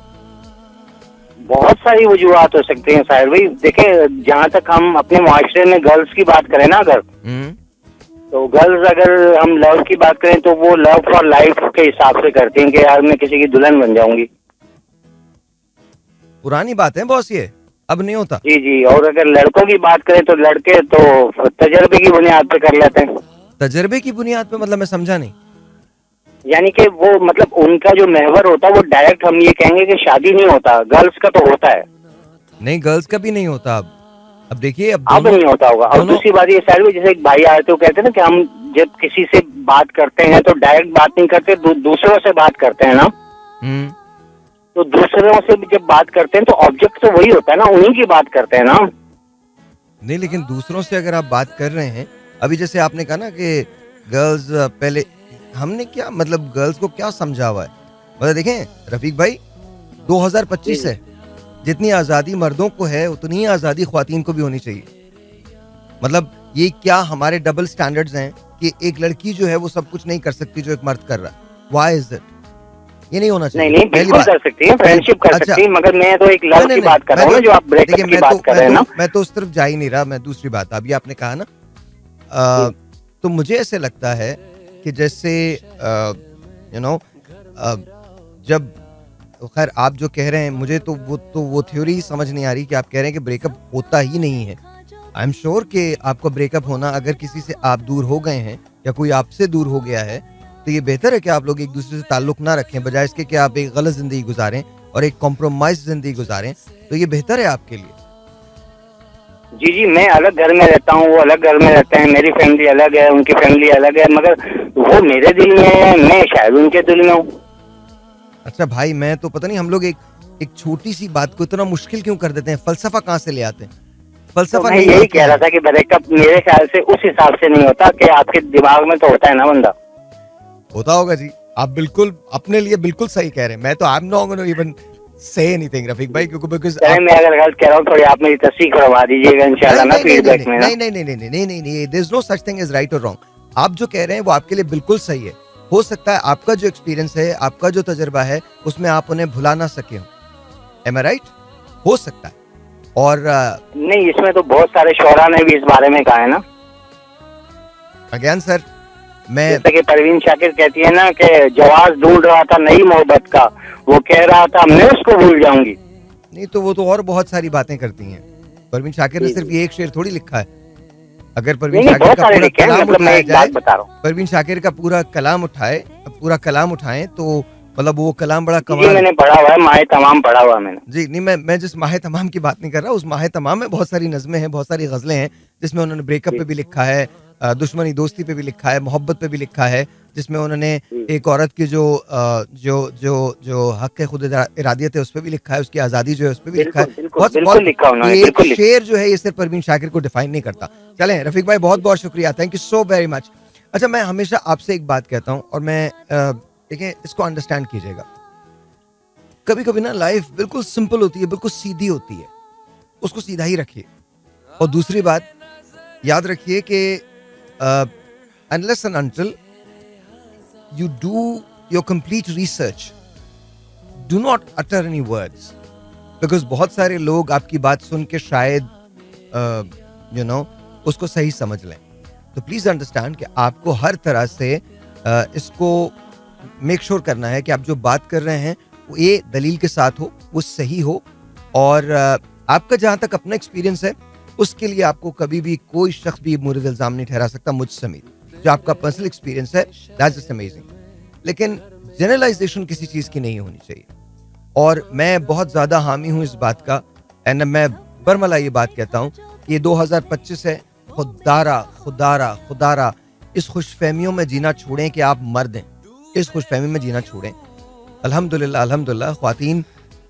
बहुत सारी वजूहत हो सकती हैं साहिर भाई। देखें, जहाँ तक हम अपने मुआशरे में गर्ल्स की बात करें ना, अगर तो गर्ल्स, अगर हम लव की बात करें तो वो लव फॉर लाइफ के हिसाब से करती हैं कि यार मैं किसी की दुल्हन बन जाऊंगी। पुरानी बात है बॉस, ये अब नहीं होता। जी जी। और अगर लड़कों की बात करें तो लड़के तो तजर्बे की बुनियाद पे कर लेते हैं। तजर्बे की बुनियाद पे मतलब मैं समझा नहीं। यानी कि वो मतलब उनका जो महवर होता है वो डायरेक्ट हम ये कहेंगे कि शादी नहीं होता, गर्ल्स का तो होता है। नहीं, गर्ल्स का भी नहीं होता अब देखिए, अब नहीं होता होगा। और दूसरी बात ये सारी, जैसे एक भाई आए थे, वो कहते हैं ना कि हम जब किसी से बात करते हैं तो डायरेक्ट बात नहीं करते, दूसरों से बात करते हैं ना। तो दूसरों से जब बात करते हैं तो ऑब्जेक्ट तो वही होता है ना, उन्हीं की बात करते हैं ना। नहीं, लेकिन दूसरों से अगर आप बात कर रहे हैं, अभी जैसे आपने कहा ना कि गर्ल्स पहले, हमने क्या मतलब गर्ल्स को क्या समझा हुआ है? मतलब देखें रफीक भाई, 2025 है, जितनी आज़ादी मर्दों को है उतनी ही आज़ादी ख्वातीन को भी होनी चाहिए। मतलब ये क्या हमारे डबल स्टैंडर्ड्स हैं कि एक लड़की जो है वो सब कुछ नहीं कर सकती जो एक मर्द कर रहा है? Why is it? ये नहीं होना चाहिए। नहीं, बिल्कुल कर सकती है, फ्रेंडशिप कर सकती है, मगर मैं तो एक लव की बात कर रहा हूँ, जो आप ब्रेकअप की बात कर रहे हैं ना। मैं तो उस तरफ जा ही नहीं रहा। मैं दूसरी बात, अभी आपने कहा ना, तो मुझे ऐसे लगता है कि जैसे यू नो जब, खैर आप जो कह रहे हैं, मुझे तो वो थ्योरी समझ नहीं आ रही कि आप कह रहे हैं कि ब्रेकअप होता ही नहीं है। आई एम श्योर कि आपको ब्रेकअप होना, अगर किसी से आप दूर हो गए हैं या कोई आपसे दूर हो गया है, तो ये बेहतर है कि आप लोग एक दूसरे से ताल्लुक ना रखें, बजाय इसके कि आप एक गलत जिंदगी गुजारें और एक कॉम्प्रोमाइज जिंदगी गुजारें। तो ये बेहतर है आपके लिए। जी जी, मैं अलग घर में रहता हूँ, वो अलग घर में रहते हैं, मेरी फैमिली अलग है, उनकी फैमिली अलग है, मगर वो मेरे दिल में है, मैं शायद उनके दिल में हूँ। अच्छा भाई, मैं तो पता नहीं हम लोग एक छोटी सी बात को इतना मुश्किल क्यों कर देते हैं। फलसफा कहाँ से ले आते हैं? तो फलसफा मैं नहीं यही होता कह रहा है। था कि ब्रेकअप मेरे ख्याल से उस हिसाब से नहीं होता कि आपके दिमाग में तो होता है ना बंदा। होता होगा जी, आप बिल्कुल अपने लिए बिल्कुल सही कह रहे हैं। मैं तो आई am not gonna even say anything Rafiq भाई, क्योंकि बिकॉज़ चाहे मैं अगर गलत कह रहा हूँ, थोड़ी आप मेरी तस्दीक करवा दीजिएगा इंशाल्लाह ना फीडबैक में ना। नहीं, there is no such thing as right और रॉन्ग। आप जो कह रहे हैं वो आपके लिए बिल्कुल सही है। हो सकता है आपका जो एक्सपीरियंस है, आपका जो तजुर्बा है, उसमें आप उन्हें भुला ना सके हो। एम आई राइट? हो सकता है। और नहीं, इसमें तो बहुत सारे शोरा ने भी इस बारे में कहा है ना। अगेन सर, मैं जैसे कि परवीन शाकिर कहती है ना कि जवाब ढूंढ रहा था नई मोहब्बत का, वो कह रहा था मैं उसको भूल जाऊंगी। नहीं तो वो तो और बहुत सारी बातें करती हैं। परवीन शाकिर ने सिर्फ ये एक शेर थोड़ी लिखा है। अगर परवीन नहीं, शाकिर बहुत का सारे पूरा लिखे हैं, कलाम मतलब मैं उठाया एक जाए, बात बता रहा हूँ। परवीन शाकिर का पूरा कलाम उठाएं तो मतलब वो कलाम बड़ा जी, कमाल। मैंने पढ़ा हुआ है, माहे तमाम पढ़ा हुआ है मैंने। जी नहीं, मैं जिस माहे तमाम की बात नहीं कर रहा, उस माहे तमाम में बहुत सारी नज़में हैं, बहुत सारी गज़लें हैं, जिसमें उन्होंने ब्रेकअप पे भी लिखा है, दुश्मनी दोस्ती पे भी लिखा है, मोहब्बत पे भी लिखा है, जिसमें उन्होंने एक औरत की जो हक खुद इरादियत है उस पर भी लिखा है, उसकी आज़ादी जो है उस पर भी लिखा है। बिल्कुल लिखा उन्होंने, एक बिल्कुल लिखा। शेर जो है ये सिर्फ परवीन शाकिर को डिफाइन नहीं करता। चलें रफीक भाई, बहुत बहुत शुक्रिया, thank you so very much. अच्छा, मैं हमेशा आपसे एक बात कहता हूँ और मैं देखें इसको अंडरस्टैंड कीजिएगा। कभी कभी ना लाइफ बिल्कुल सिंपल होती है, बिल्कुल सीधी होती है, उसको सीधा ही रखिए। और दूसरी बात याद रखिए कि unless and until you do your complete research, do not utter any words, because बहुत सारे लोग आपकी बात सुन के शायद उसको सही समझ लें। तो प्लीज अंडरस्टैंड कि आपको हर तरह से इसको मेक श्योर करना है कि आप जो बात कर रहे हैं वो ये दलील के साथ हो, वो सही हो। और आपका जहां तक अपना एक्सपीरियंस है उसके लिए आपको कभी भी कोई शख्स भी मुर्द इल्जाम नहीं ठहरा सकता, मुझ समेत। जो आपका पर्सनल एक्सपीरियंस है दैट्स जस्ट अमेजिंग, लेकिन जनरलाइजेशन किसी चीज की नहीं होनी चाहिए। और मैं बहुत ज्यादा हामी हूं इस बात का, एंड मैं बरमला ये बात कहता हूं, ये 2025 है, खुदारा इस खुशफहमियों में जीना छोड़ें कि आप मर्द हैं, इस खुशफहमी में जीना छोड़ें। अल्हम्दुलिल्लाह ख्वातीन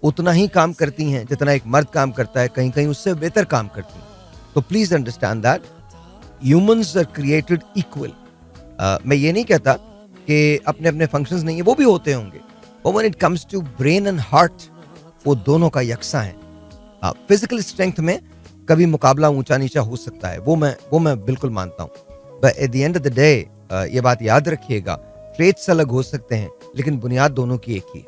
उतना ही काम करती हैं जितना एक मर्द काम करता है, कहीं कहीं उससे बेहतर काम करती हैं। तो please understand that humans are created equal. मैं ये नहीं कहता कि अपने अपने फंक्शंस नहीं है, वो भी होते होंगे, but when it comes to brain and heart वो दोनों का यकसा है। फिजिकल स्ट्रेंथ में कभी मुकाबला ऊंचा नीचा हो सकता है, वो मैं बिल्कुल मानता हूँ, but at the end of the day ये बात याद रखिएगा, ट्रेट्स अलग हो सकते हैं लेकिन बुनियाद दोनों की एक ही है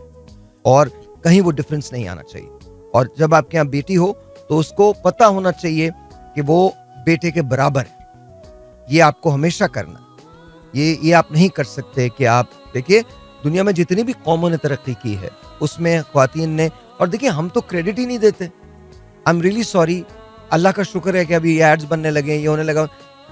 और कहीं वो डिफरेंस नहीं आना चाहिए। और जब आपके यहाँ बेटी हो तो उसको पता होना चाहिए कि वो बेटे के बराबर है। ये आपको हमेशा करना, ये आप नहीं कर सकते कि आप देखिए दुनिया में जितनी भी कौमों ने तरक्की की है उसमें ख्वातीन ने, और देखिए हम तो क्रेडिट ही नहीं देते। आई एम रियली सॉरी, अल्लाह का शुक्र है कि अभी एड्स बनने लगे, ये होने लगा।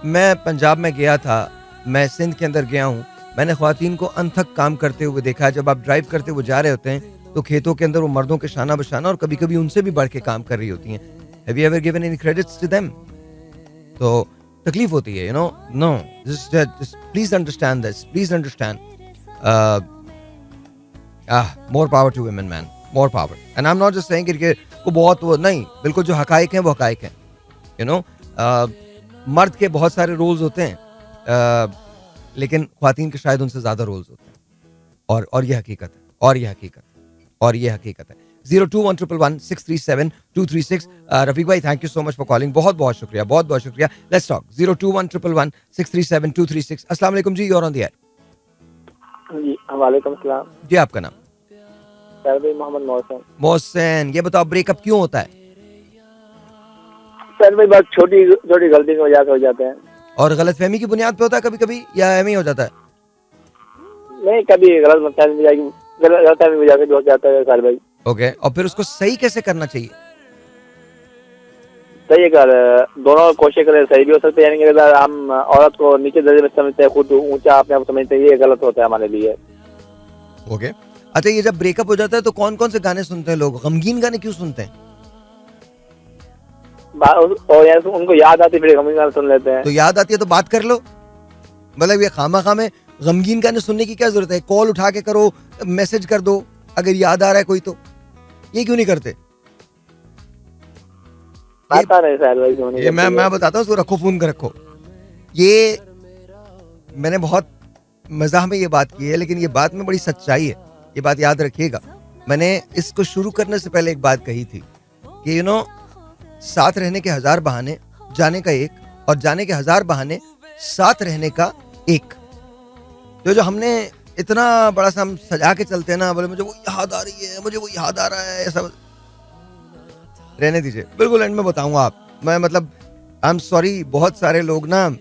मैं पंजाब में गया था, मैं सिंध के अंदर गया हूँ, मैंने ख्वातीन को अनथक काम करते हुए देखा। जब आप ड्राइव करते हुए जा रहे होते हैं तो खेतों के अंदर वो मर्दों के शाना बशाना और कभी कभी उनसे भी बढ़ के काम कर रही होती हैं। Have you ever given any credits to them? तो तकलीफ होती है, no, please understand this, please understand. More power to women man, more power. And I am not just saying कि वो बहुत वो नहीं, बिल्कुल जो हकाइक हैं वो हकाइक हैं। मर्द के बहुत सारे रोल्स होते हैं, लेकिन ख्वातीन के शायद उनसे ज्यादा रोल्स होते हैं। और ये हकीकत है, और ये हकीकत है। 02111637236। रफीक भाई thank you so much for calling, बहुत बहुत शुक्रिया, बहुत बहुत शुक्रिया। Let's talk 02111637236। अस्सलाम वालेकुम जी, you're on the air। जी वालेकुम सलाम। जी आपका नाम? सर भाई मोहम्मद मोहसिन। मोहसिन, ये बताओ ब्रेकअप क्यों होता है? सर भाई बस छोटी छोटी गलती की वजह से हो जाते हैं। और गलतफहमी की बुनियाद पे होता है कभी कभी, या एम ही हो जाता है? नहीं, कभी गलतफहमी की वजह से भी हो जाता है सर भाई। ओके, और फिर उसको सही कैसे करना चाहिए? सही कर दोनों कोशिश करें सही भी हो सकते हैं, यानी कि अगर हम औरत को नीचे दर्जे में समझते हैं, खुद ऊंचा अपने आप समझते हैं, ये गलत होता है हमारे लिए। ओके अच्छा, ये जब ब्रेकअप हो जाता है तो कौन कौन से गाने सुनते हैं लोग? गमगीन गाने क्यों सुनते हैं? और यानी उनको याद आती फिर हम गाना सुन लेते हैं। तो याद आती है तो बात कर लो, मतलब ये खामा में गमगीन गाने सुनने की क्या जरूरत है? कॉल उठा के करो, मैसेज कर दो अगर याद आ रहा है कोई तो। ये क्यों नहीं करते? आता नहीं शायद भाई क्यों नहीं ये करते। मैं बताता हूँ, उसको रखो, फोन कर रखो। ये मैंने बहुत मजाक में ये बात की है, लेकिन ये बात में बड़ी सच्चाई है, ये बात याद रखिएगा। मैंने इसको शुरू करने से पहले एक बात कही थी कि साथ रहने के 1000 बहाने, जाने का एक, और जाने के 1000 बहाने साथ रहने का एक। तो जो हमने इतना बड़ा सा हम सजा के चलते हैं ना, बोले मुझे वो याद आ रही है, मुझे वो याद आ रहा है, ऐसा रहने दीजिए। बिल्कुल एंड में बताऊंगा आप, मैं मतलब आई एम सॉरी, बहुत सारे लोग ना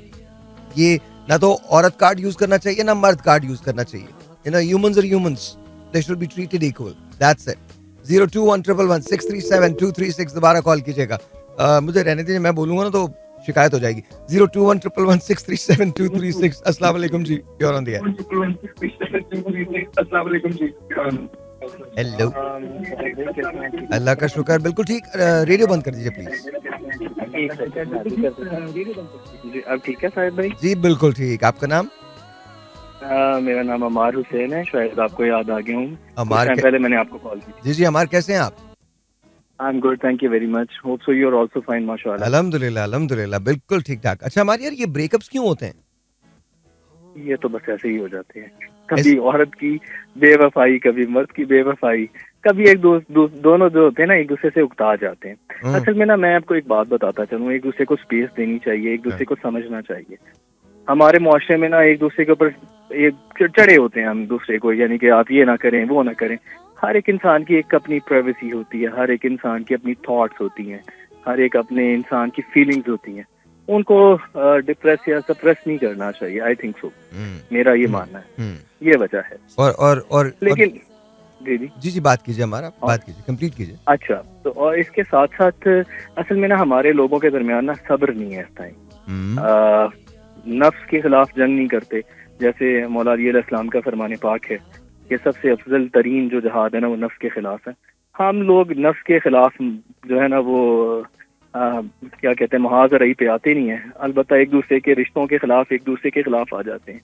ये ना तो औरत कार्ड यूज करना चाहिए ना मर्द कार्ड यूज करना चाहिए। Humans are humans, they should be treated equal, that's it. 02111637236 दोबारा कॉल कीजिएगा। मुझे रहने दीजिए, मैं बोलूंगा ना तो शिकायत हो जाएगी। 02111637236। अस्सलाम वालेकुम जी, you are on the air. Hello, अल्लाह का शुक्र, बिल्कुल ठीक। रेडियो बंद कर दीजिए प्लीज। जी अब ठीक है साहिब भाई? जी बिल्कुल ठीक। आपका नाम? मेरा नाम अमार हुसैन है, शायद आपको याद आ गया हूँ। अमार पहले मैंने आपको कॉल की। जी जी अमार, कैसे हैं आप? I am good, thank you very much, hope so you are also fine माशाल्लाह। अल्हम्दुलिल्लाह अल्हम्दुलिल्लाह, बिल्कुल ठीक ठाक। अच्छा अमार यार, ये ब्रेकअप्स क्यों होते हैं? ये तो बस ऐसे ही हो जाते हैं, कभी औरत की बेवफाई, कभी मर्द की बेवफाई, कभी एक दोनों जो होते हैं ना एक दूसरे से उकता जाते हैं। असल में ना मैं आपको एक बात बताता चलूँ, एक दूसरे को स्पेस देनी चाहिए, एक दूसरे को समझना चाहिए। हमारे मुआशरे में ना एक दूसरे के ऊपर चढ़े होते हैं हम दूसरे को, यानी कि आप ये ना करें वो ना करें। हर एक इंसान की एक अपनी प्राइवेसी होती है, हर एक इंसान की अपनी थॉट्स होती हैं, हर एक अपने इंसान की फीलिंग्स होती हैं, उनको डिप्रेस या सप्रेस नहीं करना चाहिए। आई थिंक सो, मेरा ये मानना है, ये वजह है। और लेकिन जी जी बात कीजिए हमारा, बात कीजिए, कंप्लीट कीजिए। अच्छा, तो और इसके साथ साथ असल में ना हमारे लोगों के दरमियान ना सब्र नहीं है इस टाइम। नफ्स के खिलाफ जंग नहीं करते, जैसे मौला अली अलैहिस्सलाम का फरमाने पाक है कि सबसे अफजल तरीन जो जहाद है ना वो नफ्स के खिलाफ है। हम लोग नफ्स के खिलाफ जो है ना वो क्या कहते हैं, मुहाजरई पे आते नहीं है, अलबत्ता एक दूसरे के रिश्तों के खिलाफ, एक दूसरे के खिलाफ आ जाते हैं।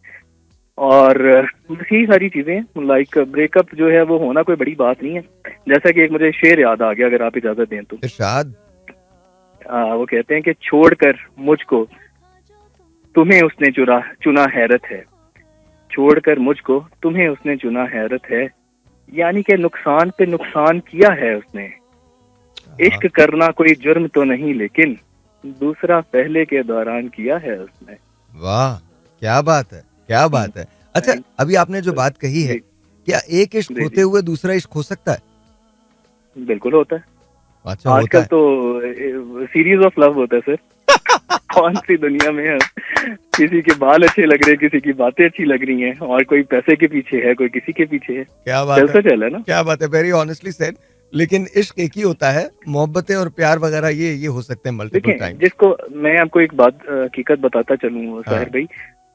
और यही सारी चीजें, लाइक ब्रेकअप जो है वो होना कोई बड़ी बात नहीं है। जैसा कि एक मुझे शेर याद आ गया, अगर आप इजाजत दें तो। इरशाद। वो कहते हैं कि छोड़कर मुझको तुम्हें उसने चुना हैरत है, छोड़कर मुझको तुम्हें उसने चुना हैरत है, यानी कि नुकसान पे नुकसान किया है उसने। इश्क करना कोई जुर्म तो नहीं, लेकिन दूसरा पहले के दौरान किया है उसने। वाह, क्या बात है, क्या बात है। अच्छा अभी आपने जो बात कही है, क्या एक इश्क होते हुए दूसरा इश्क हो सकता है? बिल्कुल होता है। अच्छा, आजकल तो सीरीज ऑफ लव होता है सर। कौन सी दुनिया में है, किसी के बाल अच्छे लग रहे हैं, किसी की बातें अच्छी लग रही हैं, और कोई पैसे के पीछे है, कोई किसी के पीछे है। क्या बात है, चल है ना, क्या बात है, वेरी ऑनेस्टली सेड। लेकिन इश्क एक ही होता है, मोहब्बतें और प्यार वगैरह ये हो सकते हैं मल्टीपल टाइम। जिसको मैं आपको एक बात हकीकत बताता चलूँ साहिर भाई,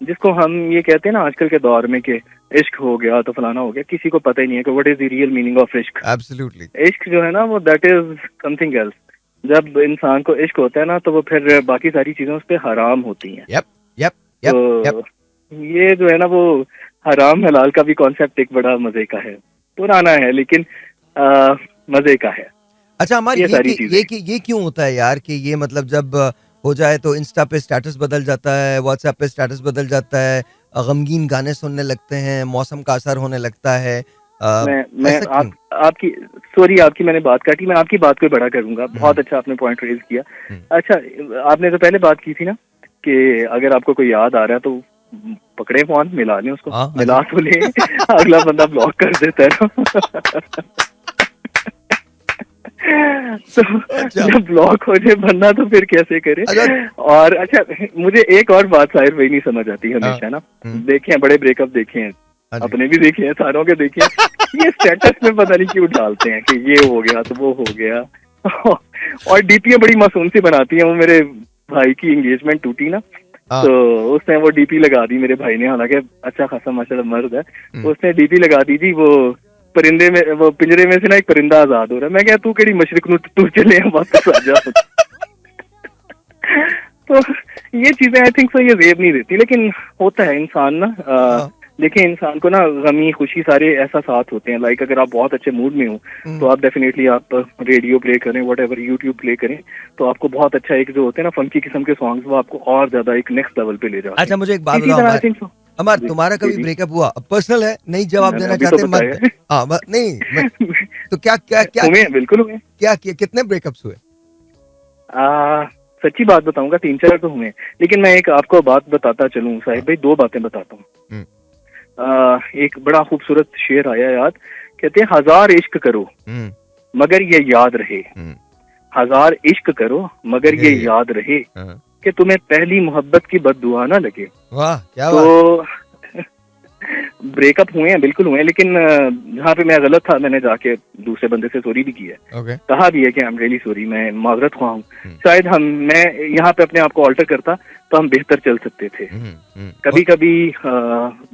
जिसको हम ये कहते हैं ना आजकल के दौर में कि इश्क हो गया तो फलाना हो गया, किसी को पता ही नहीं है कि what is the real meaning of इश्क। एब्सोल्युटली। इश्क जो है ना वो दैट इज समथिंग एल्स। जब इंसान को इश्क होता है ना तो वो फिर बाकी सारी चीजें उस पर हराम होती हैं। तो ये जो है ना वो हराम हलाल का भी कॉन्सेप्ट एक बड़ा मजे का है, पुराना है लेकिन मजे का है। अच्छा हमारी ये क्यों होता है यार कि ये मतलब जब हो जाए तो इंस्टा पे स्टेटस बदल जाता है, व्हाट्सएप पे स्टेटस बदल जाता है, गमगीन गाने सुनने लगते हैं, मौसम का असर होने लगता है। आपकी मैंने बात काटी, मैं आपकी बात को बड़ा करूंगा। बहुत अच्छा आपने पॉइंट रेज किया। अच्छा आपने तो पहले बात की थी ना कि अगर आपको कोई याद आ रहा है तो पकड़े फोन, मिला लें उसको। मिला तो लें, अगला बंदा ब्लॉक कर देता है ना। तो जब ब्लॉक हो जाए बंदा तो फिर कैसे करे। और अच्छा मुझे एक और बात साहिर वही नहीं समझ आती हमेशा ना, देखे हैं बड़े ब्रेकअप देखे हैं, अपने भी देखे हैं, सारों के देखे हैं, ये स्टेटस में पता नहीं क्यों डालते हैं कि ये हो गया तो वो हो गया। और डीपी बड़ी मासूम सी बनाती है। वो मेरे भाई की एंगेजमेंट टूटी ना, हाँ। तो उसने वो डीपी लगा दी मेरे भाई ने, हालांकि अच्छा खासा माशाल्लाह मर्द है, उसने डीपी लगा दी थी। वो परिंदे में, वो पिंजरे में से ना एक परिंदा आजाद हो रहा है। मैं क्या, तू केड़ी मशरिक नु तू चले वापस आ जा। तो ये चीजें आई थिंक सो ये जेब नहीं देती, लेकिन होता है इंसान ना। हाँ। देखिए इंसान को ना गमी खुशी सारे एहसास होते हैं। लाइक अगर आप बहुत अच्छे मूड में हो तो आप डेफिनेटली आप रेडियो प्ले करें, वट एवर यूट्यूब प्ले करें, तो आपको बहुत अच्छा एक जो होते हैं ना फंकी किस्म के सॉन्ग्स, वो आपको और ज्यादा एक नेक्स्ट लेवल पे ले जाते हैं। अच्छा मुझे एक बात इसी बताओ तरह अमर, I think so। Amar ji, तुम्हारा कभी जी, जी। ब्रेकअप हुआ? पर्सनल है, नहीं जवाब मैंने देना अभी चाहते तो मत बताया। हाँ नहीं तो क्या क्या क्या हुए हैं, बिल्कुल हुए हैं। क्या किया, कितने ब्रेकअप्स हुए? सच्ची बात बताऊंगा 3-4 तो हुए हैं, लेकिन मैं एक आपको बात बताता चलूं साहिब भाई, 2 बातें बताता हूँ। एक बड़ा खूबसूरत शेर आया याद, कहते हैं 1000 इश्क करो मगर ये याद रहे, 1000 इश्क करो मगर ये याद रहे हाँ। कि तुम्हें पहली मोहब्बत की बद्दुआ ना लगे। वाह क्या बात। तो ब्रेकअप हुए हैं, बिल्कुल हुए हैं, लेकिन जहाँ पे मैं गलत था मैंने जाके दूसरे बंदे से सॉरी भी की है, ओके कहा भी है कि आई एम रियली सॉरी, मैं माजरत ख्वाह हूँ। शायद मैं यहाँ पे अपने आप को ऑल्टर करता तो हम बेहतर चल सकते थे। कभी कभी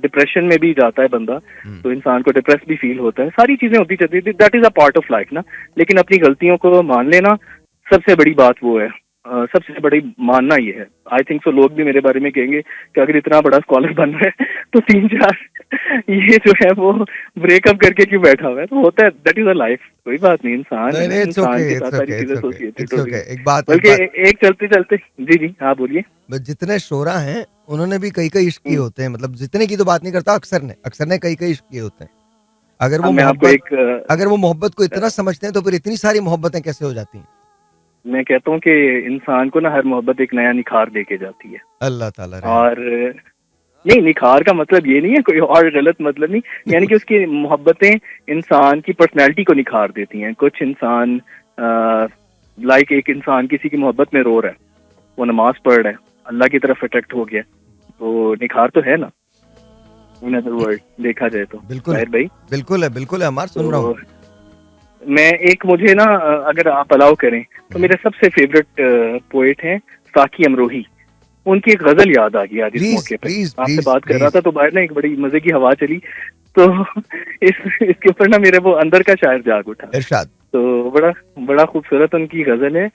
डिप्रेशन में भी जाता है बंदा, तो इंसान को डिप्रेस भी फील होता है, सारी चीजें होती चलती है, that is a part of life ना। लेकिन अपनी गलतियों को मान लेना सबसे बड़ी बात वो है, सबसे बड़ी मानना ये है। आई थिंक सो लोग भी मेरे बारे में कहेंगे कि अगर इतना बड़ा स्कॉलर बन रहा है तो 3-4 ये जो है वो ब्रेकअप करके क्यों बैठा हुआ है, तो होता है, दैट इज अ लाइफ, कोई बात नहीं, इंसान है, इंसान के साथ सारी चीजें एसोसिएटेड होती है। एक बात बल्कि एक चलते चलते जी हाँ बोलिए। जितने शोरा हैं उन्होंने भी कई कई इश्क किए होते हैं, मतलब जितने की तो बात नहीं करता, अक्सर ने कई कई इश्क किए होते हैं। अगर वो मोहब्बत को इतना समझते हैं तो फिर इतनी सारी मोहब्बतें कैसे हो जाती हैं? मैं कहता हूँ कि इंसान को ना हर मोहब्बत एक नया निखार देके जाती है। अल्लाह ताला रहे। और नहीं, निखार का मतलब ये नहीं है, कोई और गलत मतलब नहीं, यानी कि उसकी मोहब्बतें इंसान की पर्सनैलिटी को निखार देती हैं। कुछ इंसान लाइक एक इंसान किसी की मोहब्बत में रो रहा है, वो नमाज पढ़ रहा है, अल्लाह की तरफ अट्रैक्ट हो गया, तो निखार तो है ना, इन अदर वर्ड देखा जाए तो। बिल्कुल भाई बिल्कुल है हमार, सुन रहा हूँ। मैं एक, मुझे ना अगर आप अलाउ करें तो मेरे सबसे फेवरेट पोएट हैं साकी अमरोही, उनकी एक गजल याद आ गई आज इस मौके पे। आपसे बात कर रहा था तो बाहर ना एक बड़ी मजे की हवा चली, तो इसके ऊपर ना मेरे वो अंदर का शायर जाग उठा। इरशाद। तो बड़ा खूबसूरत उनकी गजल है।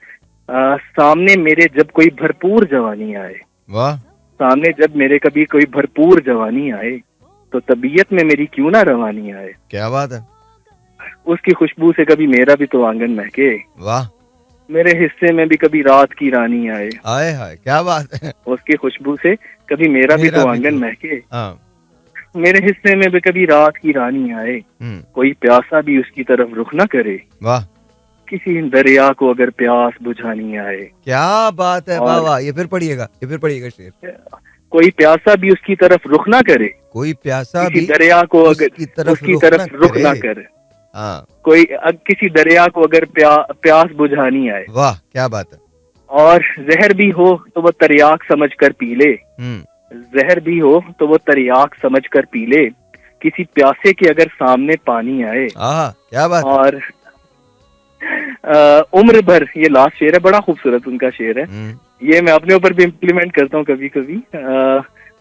सामने मेरे जब कोई भरपूर जवानी आए, वाह, सामने जब मेरे कभी कोई भरपूर जवानी आए, तो तबीयत में मेरी क्यों ना रवानी आए, क्या बात है। उसकी खुशबू से कभी मेरा भी तो आंगन महके, वाह, मेरे हिस्से में भी कभी रात की रानी आए, आए हाय क्या बात है। उसकी खुशबू से कभी मेरा भी तो आंगन महके, हाँ। मेरे हिस्से में भी कभी रात की रानी आए, कोई प्यासा भी उसकी तरफ रुख ना करे, वाह, किसी दरिया को अगर प्यास बुझानी आए, क्या बात है। वाह वाह, ये फिर पढ़िएगा शेर। कोई प्यासा भी उसकी तरफ रुख ना करे, कोई प्यासा किसी भी दरिया को अगर उसकी तरफ रुख ना करे, हाँ। कोई किसी दरिया को अगर प्यास बुझानी आए, वाह क्या बात है। और जहर भी हो तो वो तरियाक समझ कर पी ले, जहर भी हो तो वो तरियाक समझ कर पी ले, किसी प्यासे के अगर सामने पानी आए, क्या बात। और उम्र भर, ये लास्ट शेर है, बड़ा खूबसूरत उनका शेर है, ये मैं अपने ऊपर भी इम्प्लीमेंट करता हूँ कभी कभी।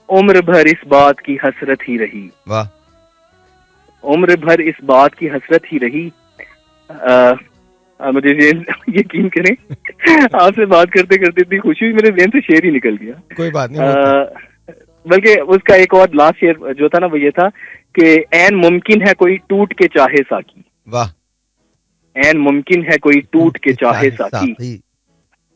उम्र भर इस बात की हसरत ही रही, वाह, उम्र भर इस बात की हसरत ही रही। मुझे यकीन करें आपसे बात करते करते इतनी खुशी हुई, मेरे ज़हन से शेर ही निकल गया। कोई बात नहीं। बल्कि उसका एक और लास्ट शेर जो था ना, वो ये था कि ऐन मुमकिन है कोई टूट के चाहे साकी, वाह, ऐन मुमकिन है कोई टूट के चाहे साकी,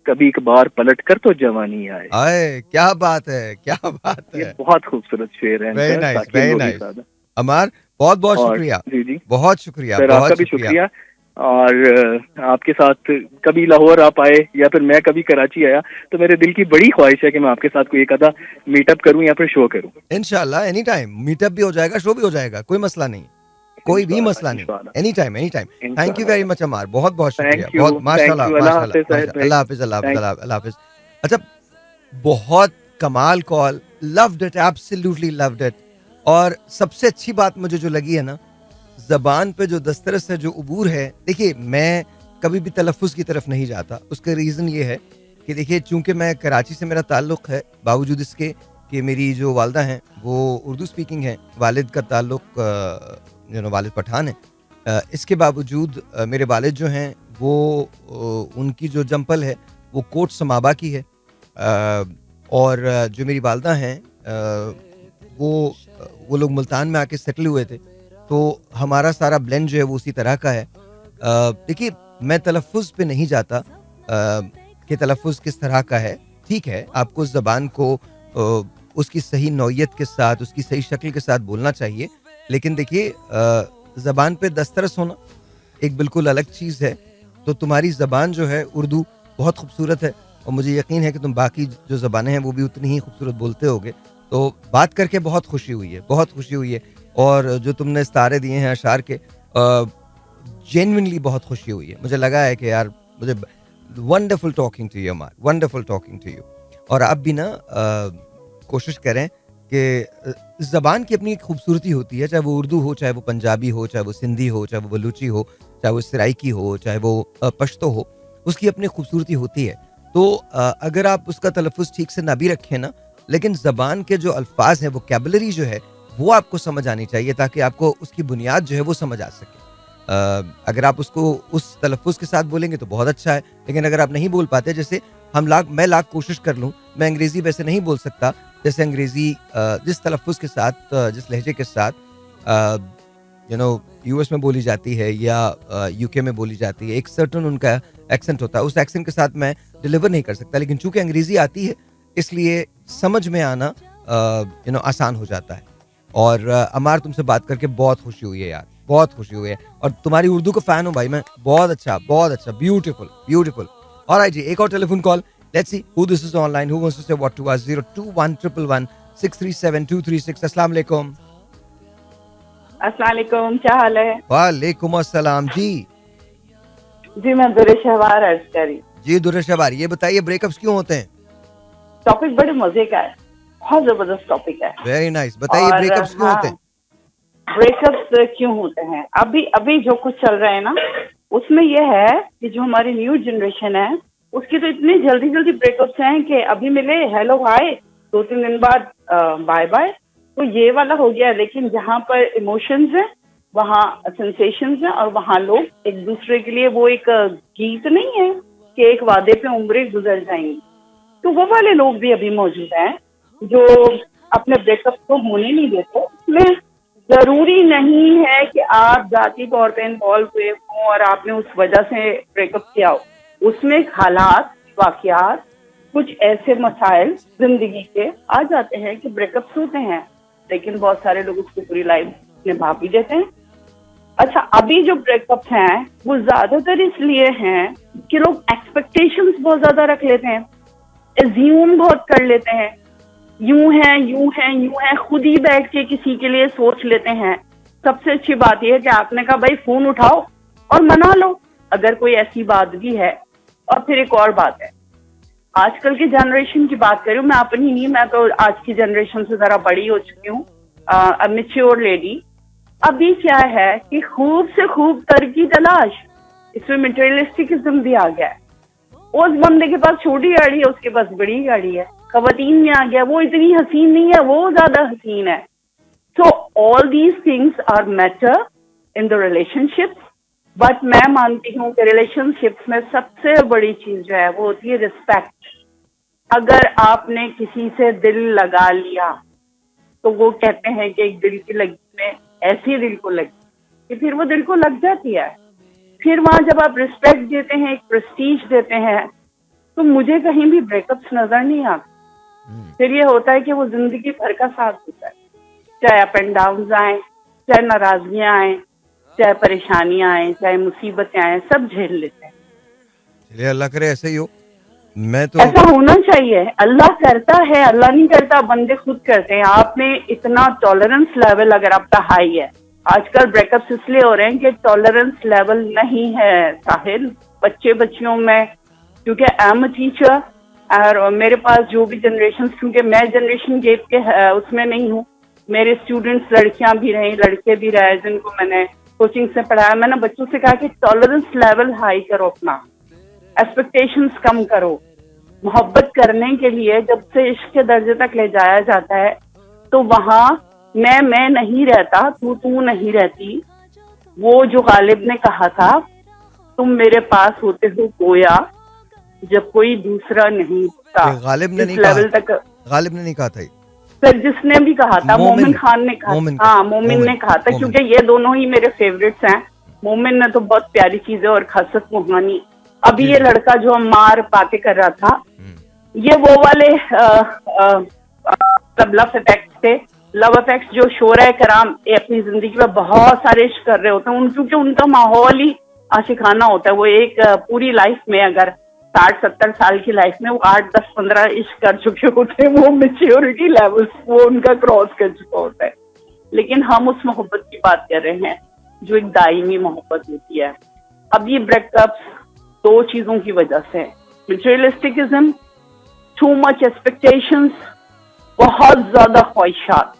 कभी एक बार पलट कर तो जवानी आए। आए क्या बात है, क्या बात है। ये बहुत खूबसूरत शेर है। वेरी नाइस अमर, बहुत बहुत शुक्रिया। जी बहुत शुक्रिया सर, आपका भी शुक्रिया। और आपके साथ कभी लाहौर आप आए या फिर मैं कभी कराची आया तो मेरे दिल की बड़ी ख्वाहिश है कि मैं आपके साथ कोई एक आधा मीटअप करूं या फिर शो करूं। इंशाल्लाह एनी टाइम मीटअप भी हो जाएगा, शो भी हो जाएगा, कोई मसला नहीं, कोई भी मसला नहीं, any time. Thank you very much Amar, बहुत बहुत शुक्रिया, बहुत माशाल्लाह। अल्लाह हाफिज। अच्छा, बहुत कमाल call, loved it, absolutely loved it. और सबसे अच्छी बात मुझे जो लगी है ना, जबान पे जो दस्तरस है, जो उबूर है। देखिए, मैं कभी भी तलफ़्फ़ुज़ की तरफ नहीं जाता। उसका रीज़न ये है कि देखिए, चूँकि मैं कराची से मेरा ताल्लुक़ है, बावजूद इसके कि मेरी जो वालिदा हैं वो उर्दू स्पीकिंग हैं, वालिद का ताल्लुक़ वालिद पठान है। इसके बावजूद मेरे वालिद जो हैं वो उनकी जो जंपल है वो कोट समाबा की है। और जो मेरी वालिदा हैं वो लोग मुल्तान में आके सेटल हुए थे, तो हमारा सारा ब्लेंड जो है वो उसी तरह का है। देखिए, मैं तलफ़्फ़ुज़ पे नहीं जाता कि तलफ़्फ़ुज़ किस तरह का है। ठीक है, आपको उस ज़बान को उसकी सही नौइयत के साथ, उसकी सही शक्ल के साथ बोलना चाहिए, लेकिन देखिए, ज़बान पे दस्तरस होना एक बिल्कुल अलग चीज़ है। तो तुम्हारी ज़बान जो है उर्दू बहुत खूबसूरत है, और मुझे यकीन है कि तुम बाकी जो ज़बानें हैं वो भी उतनी ही खूबसूरत बोलते होगे। तो बात करके बहुत खुशी हुई है, बहुत खुशी हुई है। और जो तुमने इस्तारे दिए हैं अशार के, जेन्युइनली बहुत खुशी हुई है। मुझे लगा है कि यार, मुझे wonderful talking to you Ammar, wonderful talking to you. और आप भी ना कोशिश करें कि ज़बान की अपनी एक खूबसूरती होती है, चाहे वो उर्दू हो, चाहे वो पंजाबी हो, चाहे वो सिंधी हो, चाहे वो बलूची हो, चाहे वो सराइकी हो, चाहे वो पश्तो हो, उसकी अपनी खूबसूरती होती है। तो अगर आप उसका तलफ़्फ़ुज़ ठीक से ना भी रखें ना, लेकिन ज़बान के जो अल्फाज हैं, वोकैबुलरी जो है वो आपको समझ आनी चाहिए, ताकि आपको उसकी बुनियाद जो है वो समझ आ सके। अगर आप उसको उस तलफ़्फ़ुज़ के साथ बोलेंगे तो बहुत अच्छा है, लेकिन अगर आप नहीं बोल पाते, जैसे मैं लाख कोशिश कर लूँ, मैं अंग्रेज़ी वैसे नहीं बोल सकता जैसे अंग्रेज़ी जिस तलफ़्फ़ुज़ के साथ, जिस लहजे के साथ यूएस में बोली जाती है या यूके में बोली जाती है, एक सर्टन उनका एक्सेंट होता है, उस एक्सेंट के साथ मैं डिलीवर नहीं कर सकता। लेकिन चूंकि अंग्रेज़ी आती है, इसलिए समझ में आना आसान हो जाता है। और अमार, तुमसे बात करके बहुत खुशी हुई है यार, बहुत खुशी हुई है। और तुम्हारी उर्दू का फ़ैन हूँ भाई मैं, बहुत अच्छा, ब्यूटीफुल ब्यूटीफुल। ऑलराइट जी, एक और telephone call, let's see who this is online, who wants to say what to us. 02111637236। अस्सलाम वालेकुम। अस्सलाम वालेकुम, क्या हाल है? वालेकुम अस्सलाम जी। जी, मैं दुरे शहवार अर्ज करी। जी दुरे शहवार, ये बताइए ब्रेकअप्स क्यों होते हैं? टॉपिक बड़े मजे का है, बहुत जबरदस्त टॉपिक है। वेरी नाइस, बताइए ब्रेकअप्स क्यों होते हैं? ब्रेकअप्स क्यों होते हैं? अभी जो कुछ चल रहा है ना, उसमें यह है कि जो हमारी न्यू जनरेशन है, उसकी तो इतनी जल्दी जल्दी ब्रेकअप्स हैं कि अभी मिले, हेलो हाय, 2-3 दिन बाद बाय बाय। तो ये वाला हो गया। लेकिन जहाँ पर इमोशंस है, वहाँ सेंसेशंस है, और वहाँ लोग एक दूसरे के लिए, वो एक गीत नहीं है कि एक वादे पे उम्रें गुजर जाएंगी, तो वो वाले लोग भी अभी मौजूद हैं जो अपने ब्रेकअप को होने नहीं देते। इसमें जरूरी नहीं है कि आप जाती तौर पे इन्वॉल्व हुए हों और आपने उस वजह से ब्रेकअप किया हो। उसमें हालात, वाकयात, कुछ ऐसे मसाइल जिंदगी के आ जाते हैं कि ब्रेकअप्स होते हैं, लेकिन बहुत सारे लोग उसकी पूरी लाइफ निभा भी देते हैं। अच्छा, अभी जो ब्रेकअप्स हैं वो ज्यादातर इसलिए हैं कि लोग एक्सपेक्टेशंस बहुत ज्यादा रख लेते हैं, एज्यूम बहुत कर लेते हैं, यूं है यूं है यूं है, खुद ही बैठ के किसी के लिए सोच लेते हैं। सबसे अच्छी बात यह है कि आपने कहा भाई फोन उठाओ और मना लो, अगर कोई ऐसी बात भी है। और फिर एक और बात है, आजकल की जनरेशन की बात करूं, मैं अपनी नहीं, मैं तो आज की जनरेशन से जरा बड़ी हो चुकी हूँ, मैच्योर लेडी। अभी क्या है कि खूब से खूब तर की तलाश, इसमें मटेरियलिस्टिकिज्म भी आ गया है। उस बंदे के पास छोटी गाड़ी है, उसके पास बड़ी गाड़ी है। खवातीन में आ गया, वो इतनी हसीन नहीं है, वो ज्यादा हसीन है। So all these things are matter in the relationship. But मैं मानती हूँ कि रिलेशनशिप्स में सबसे बड़ी चीज जो है वो होती है रिस्पेक्ट। अगर आपने किसी से दिल लगा लिया, तो वो कहते हैं कि एक दिल की लगी में ऐसी दिल को लगी कि फिर वो दिल को लग जाती है। फिर वहां जब आप रिस्पेक्ट देते हैं, एक प्रेस्टीज देते हैं, तो मुझे कहीं भी ब्रेकअप्स नजर नहीं आते। फिर ये होता है कि वो जिंदगी भर का साथ होता है, चाहे अप एंड डाउन आए, चाहे नाराजगियां आए, चाहे परेशानियां आए, चाहे मुसीबतें आए, सब झेल लेते हैं। चलिए, अल्लाह करे ऐसे ही हो। मैं तो ऐसा होना चाहिए, अल्लाह करता है, अल्लाह नहीं करता, बंदे खुद करते हैं। आपने इतना टॉलरेंस लेवल अगर आपका हाई है, आजकल ब्रेकअप्स इसलिए हो रहे हैं कि टॉलरेंस लेवल नहीं है साहिल, बच्चे बच्चियों में। क्योंकि आई एम अ टीचर और मेरे पास जो भी जनरेशन, क्योंकि मैं जनरेशन गैप के उसमें नहीं हूँ, मेरे स्टूडेंट्स लड़कियां भी रहे, लड़के भी रहे, जिनको मैंने कोचिंग से पढ़ाया, मैंने बच्चों से कहा कि टॉलरेंस लेवल हाई करो, अपना एक्सपेक्टेशंस कम करो। मोहब्बत करने के लिए जब से इश्क के दर्जे तक ले जाया जाता है तो वहाँ मैं नहीं रहता, तू नहीं रहती। वो जो गालिब ने कहा था, तुम मेरे पास होते हो गोया जब कोई दूसरा नहीं था, गालिब ने इस नहीं लेवल कहा, तक। गालिब ने नहीं कहा था, सर जिसने भी कहा था, मोमिन खान ने कहा, हाँ मोमिन ने कहा था, क्योंकि ये दोनों ही मेरे फेवरेट्स हैं। मोमिन ने तो बहुत प्यारी चीजें और खासत मुहानी। अभी ये लड़का जो अम्मार बातें कर रहा था, ये वो वाले लव अफेक्ट्स थे, लव अफेक्ट्स जो शोरा कराम अपनी जिंदगी में बहुत सारे इश्क कर रहे होते हैं, क्योंकि उनका माहौल ही आशिकाना होता है। वो एक पूरी लाइफ में अगर 60-70 साल की लाइफ में वो 8-10-15 इश्क कर चुके होते हैं, वो मेच्योरिटी लेवल्स वो उनका क्रॉस कर चुका होता है। लेकिन हम उस मोहब्बत की बात कर रहे हैं जो एक दायमी मोहब्बत होती है। अब ये ब्रेकअप्स 2 चीजों की वजह से, मटेरियलिस्टिकिज्म, टू मच एक्सपेक्टेशंस, बहुत ज्यादा ख्वाहिशात।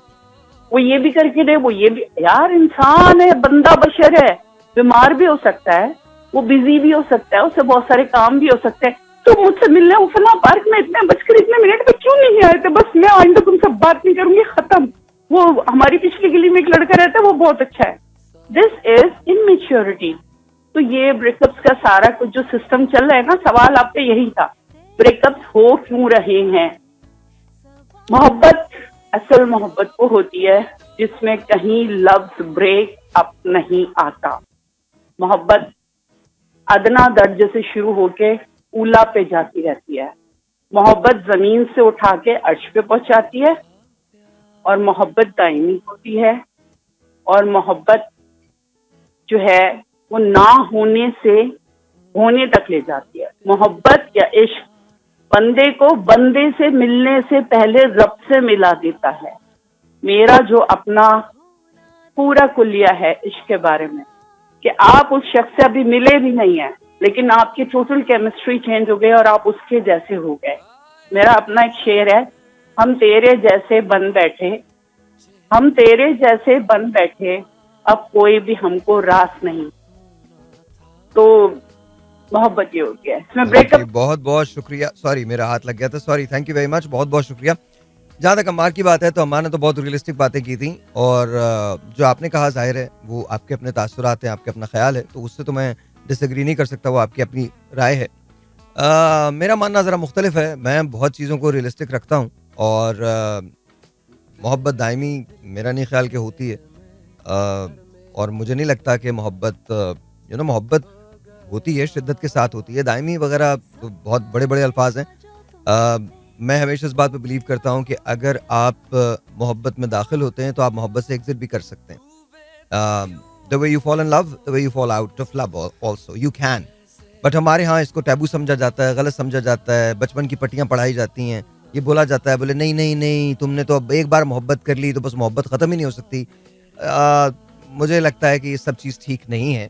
वो ये भी करके दे, वो ये भी, यार इंसान है, बंदा बशर है, बीमार भी हो सकता है, वो बिजी भी हो सकता है, उससे बहुत सारे काम भी हो सकते हैं। तो मुझसे मिलने वो फला पार्क में इतने बजकर इतने मिनट में क्यों नहीं आए थे, बस मैं आइंदा तुमसे बात नहीं करूंगी, खत्म। वो हमारी पिछली गली में एक लड़का रहता है, वो बहुत अच्छा है। This is immaturity. तो ये ब्रेकअप्स का सारा कुछ जो सिस्टम चल रहा है ना, सवाल आप पे यही था, ब्रेकअप्स हो क्यों रहे हैं। मोहब्बत असल मोहब्बत वो होती है जिसमें कहीं लफ्ज ब्रेक अप नहीं आता। मोहब्बत अदना दर्जे से शुरू होके ऊला पे जाती रहती है। मोहब्बत जमीन से उठा के अर्श पे पहुंचाती है, और मोहब्बत दायमी होती है। और मोहब्बत जो है वो ना होने से होने तक ले जाती है। मोहब्बत या इश्क बंदे को बंदे से मिलने से पहले रब से मिला देता है। मेरा जो अपना पूरा कुलिया है इश्क के बारे में, कि आप उस शख्स से अभी मिले भी नहीं है, लेकिन आपकी टोटल केमिस्ट्री चेंज हो गई और आप उसके जैसे हो गए। मेरा अपना एक शेर है, हम तेरे जैसे बन बैठे, हम तेरे जैसे बन बैठे, अब कोई भी हमको रास नहीं। तो मोहब्बत ये हो गया है इसमें ब्रेकअप। बहुत बहुत शुक्रिया, सॉरी मेरा हाथ लग गया था, sorry, thank you very much, बहुत बहुत शुक्रिया। जहाँ तक अम्मार की बात है, तो अम्मार ने तो बहुत रियलिस्टिक बातें की थी, और जो आपने कहा जाहिर है वो आपके अपने तासुरात हैं, आपके अपना ख्याल है, तो उससे तो मैं डिसएग्री नहीं कर सकता, वो आपकी अपनी राय है। मेरा मानना ज़रा मुख्तलिफ है, मैं बहुत चीज़ों को रियलिस्टिक रखता हूँ, और मोहब्बत दायमी मेरा नहीं ख्याल कि होती है, और मुझे नहीं लगता कि मोहब्बत मोहब्बत होती है, शिद्दत के साथ होती है। दायमी वगैरह तो बहुत बड़े बड़े अल्फाज हैं। मैं हमेशा इस बात पे बिलीव करता हूँ कि अगर आप मोहब्बत में दाखिल होते हैं तो आप मोहब्बत से एग्जिट भी कर सकते हैं। The way you fall in love, the way you fall out of love also, you can. But हमारे यहाँ इसको टैबू समझा जाता है, गलत समझा जाता है, बचपन की पट्टियाँ पढ़ाई जाती हैं, ये बोला जाता है, बोले नहीं नहीं नहीं, तुमने तो अब एक बार मोहब्बत कर ली तो बस मोहब्बत ख़त्म ही नहीं हो सकती। मुझे लगता है कि ये सब चीज़ ठीक नहीं है।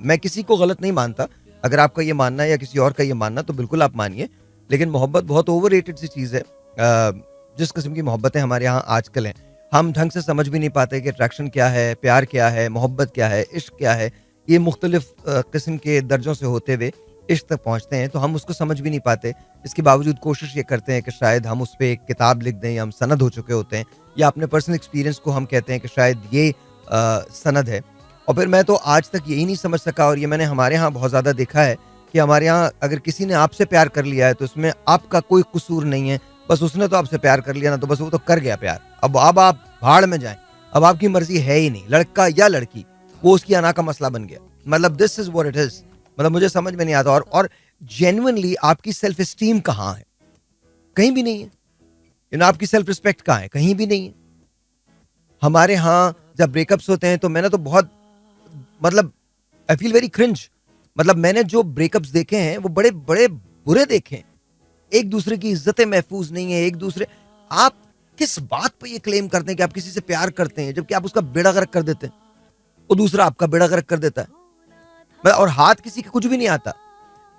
मैं किसी को गलत नहीं मानता, अगर आपका ये मानना है या किसी और का ये मानना तो बिल्कुल आप मानिए, लेकिन मोहब्बत बहुत ओवररेटेड सी चीज़ है। जिस किस्म की मोहब्बतें हमारे यहाँ आजकल हैं, हम ढंग से समझ भी नहीं पाते कि अट्रैक्शन क्या है, प्यार क्या है, मोहब्बत क्या है, इश्क क्या है। ये मुख्तलिफ किस्म के दर्जों से होते हुए इश्क तक पहुँचते हैं, तो हम उसको समझ भी नहीं पाते। इसके बावजूद कोशिश ये करते हैं कि शायद हम उस पर एक किताब लिख दें, या हम सनद हो चुके होते हैं, या अपने पर्सनल एक्सपीरियंस को हम कहते हैं कि शायद ये सनद है। और फिर मैं तो आज तक यही नहीं समझ सका, और ये मैंने हमारे यहाँ बहुत ज़्यादा देखा है कि हमारे यहाँ अगर किसी ने आपसे प्यार कर लिया है तो उसमें आपका कोई कसूर नहीं है, बस उसने तो आपसे प्यार कर लिया ना, तो बस वो तो कर गया प्यार, अब आप भाड़ में जाएं, अब आपकी मर्जी है ही नहीं, लड़का या लड़की, वो उसकी अना का मसला बन गया। मतलब this is what it is. मतलब मुझे समझ में नहीं आता। और जेन्युइनली आपकी सेल्फ एस्टीम कहाँ है? कहीं भी नहीं है। आपकी सेल्फ रिस्पेक्ट कहाँ है? कहीं भी नहीं है। हमारे यहाँ जब ब्रेकअप्स होते हैं तो मैंने तो बहुत, मतलब आई फील वेरी क्रिंज। मतलब मैंने जो ब्रेकअप्स देखे हैं वो बड़े बड़े बुरे देखे हैं। एक दूसरे की इज्जतें महफूज नहीं है, एक दूसरे, आप किस बात पे ये क्लेम करते हैं कि आप किसी से प्यार करते हैं, जबकि आप उसका बेड़ा गर्क कर देते हैं, वो दूसरा आपका बेड़ा गर्क कर देता है, और हाथ किसी का कुछ भी नहीं आता।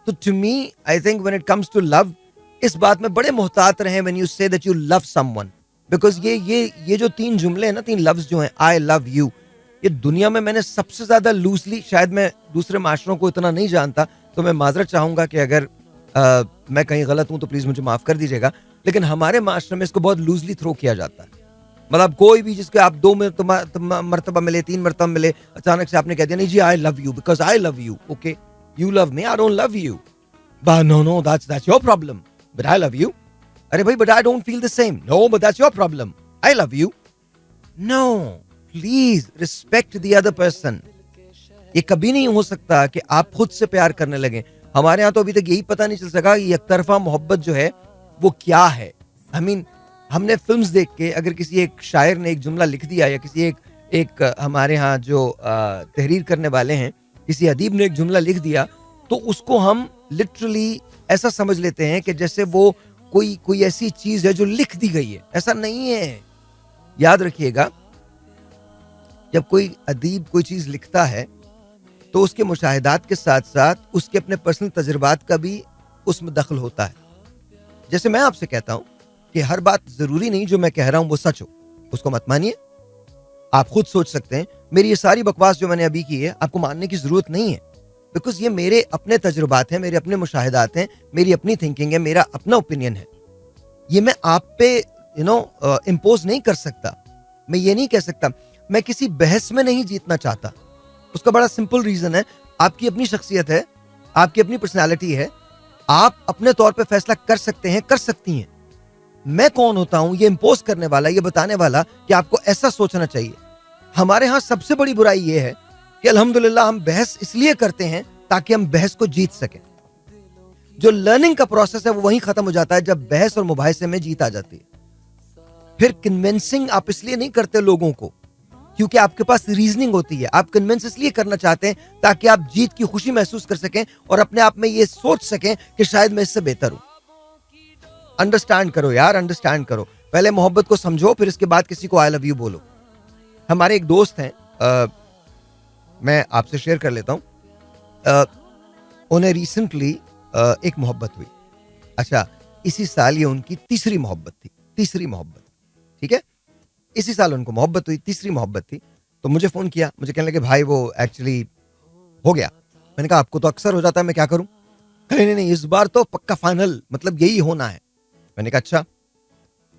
तो to me I think when it comes to love, इस बात में बड़े मुहतात रहें when you say that you love someone, because ये जो 3 जुमले हैं ना, 3 लफ्ज जो हैं, आई लव यू, ये दुनिया में मैंने सबसे ज्यादा लूजली, शायद मैं दूसरे माशरों को इतना नहीं जानता, तो मैं माजरत चाहूंगा कि अगर मैं कहीं गलत हूं तो प्लीज मुझे माफ कर दीजिएगा, लेकिन हमारे माशरे में इसको बहुत लूजली थ्रो किया जाता है। मतलब कोई भी जिसके आप 2 मरतबा मिले, 3 मरतबा मिले, अचानक से आपने कह दिया नहीं जी I love you because I love you, okay you love me, I don't love you, no that's your problem, but I love you. अरे भाई but I don't feel the same, no but that's your problem, I love you. No, please respect the other person. ये कभी नहीं हो सकता कि आप खुद से प्यार करने लगे। हमारे यहाँ तो अभी तक यही पता नहीं चल सका कि एक तरफा मोहब्बत जो है वो क्या है। आई मीन हमने फिल्म्स देख के अगर किसी एक शायर ने एक जुमला लिख दिया या किसी एक हमारे यहाँ जो तहरीर करने वाले हैं किसी अदीब ने एक जुमला लिख दिया, तो उसको हम लिटरली ऐसा समझ लेते हैं कि जैसे वो कोई ऐसी चीज है जो लिख दी गई है। ऐसा नहीं है। याद रखिएगा, जब कोई अदीब कोई चीज लिखता है तो उसके मुशाहिदात के साथ साथ उसके अपने पर्सनल तजुर्बात का भी उसमें दखल होता है। जैसे मैं आपसे कहता हूं कि हर बात जरूरी नहीं जो मैं कह रहा हूं वो सच हो, उसको मत मानिए। आप खुद सोच सकते हैं मेरी ये सारी बकवास जो मैंने अभी की है आपको मानने की जरूरत नहीं है, बिकॉज ये मेरे अपने तजुर्बात हैं, मेरे अपने मुशाहिदात हैं, मेरी अपनी थिंकिंग है, मेरा अपना ओपिनियन है। ये मैं आप पे इम्पोज नहीं कर सकता। मैं ये नहीं कह सकता, मैं किसी बहस में नहीं जीतना चाहता। उसका बड़ा सिंपल रीजन है, आपकी अपनी शख्सियत है, आपकी अपनी पर्सनालिटी है, आप अपने तौर पे फैसला कर सकते हैं, कर सकती हैं। मैं कौन होता हूं ये इम्पोज करने वाला, ये बताने वाला कि आपको ऐसा सोचना चाहिए। हमारे यहाँ सबसे बड़ी बुराई ये है कि अल्हम्दुलिल्लाह हम बहस इसलिए करते हैं ताकि हम बहस को जीत सकें। जो लर्निंग का प्रोसेस है वो वहीं खत्म हो जाता है जब बहस और मुबाहिसे में जीत आ जाती है। फिर कन्विंसिंग आप इसलिए नहीं करते लोगों को क्योंकि आपके पास रीजनिंग होती है। आप कन्विंस इसलिए करना चाहते हैं ताकि आप जीत की खुशी महसूस कर सकें और अपने आप में ये सोच सकें कि शायद मैं इससे बेहतर हूं। अंडरस्टैंड करो यार, अंडरस्टैंड करो। पहले मोहब्बत को समझो, फिर इसके बाद किसी को आई लव यू बोलो। हमारे एक दोस्त हैं, मैं आपसे शेयर कर लेता हूं। उन्हें रिसेंटली एक मोहब्बत हुई। अच्छा, इसी साल ये उनकी तीसरी मोहब्बत थी। तीसरी मोहब्बत, ठीक है, इसी साल उनको मोहब्बत हुई, तीसरी मोहब्बत थी। तो मुझे फोन किया, मुझे कहने लगे भाई वो एक्चुअली हो गया। मैंने कहा आपको तो अक्सर हो जाता है, मैं क्या करूं? नहीं नहीं, इस बार तो पक्का फाइनल, मतलब यही होना है। मैंने कहा अच्छा।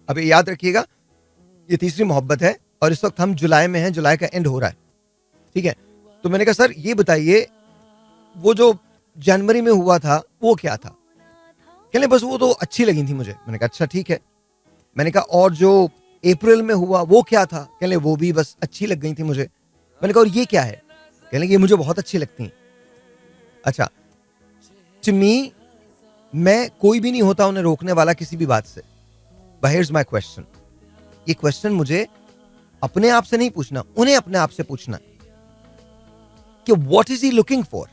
अब ये याद रखिएगा ये तीसरी मोहब्बत है और इस वक्त हम जुलाई में हैं, जुलाई का एंड हो रहा है, ठीक है। तो मैंने कहा सर ये बताइए वो जो जनवरी में हुआ था वो क्या था? कहने बस वो तो अच्छी लगी थी मुझे। मैंने कहा अच्छा ठीक है। मैंने कहा और जो अप्रैल में हुआ वो क्या था? कहने वो भी बस अच्छी लग गई थी मुझे। मैंने कहा और ये क्या है? कहने ये मुझे बहुत अच्छी लगती हैं। अच्छा, टू मी मैं कोई भी नहीं होता उन्हें रोकने वाला किसी भी बात से। बट हियर्स माय क्वेश्चन, ये क्वेश्चन मुझे अपने आप से नहीं पूछना, उन्हें अपने आप से पूछना कि what is he looking for.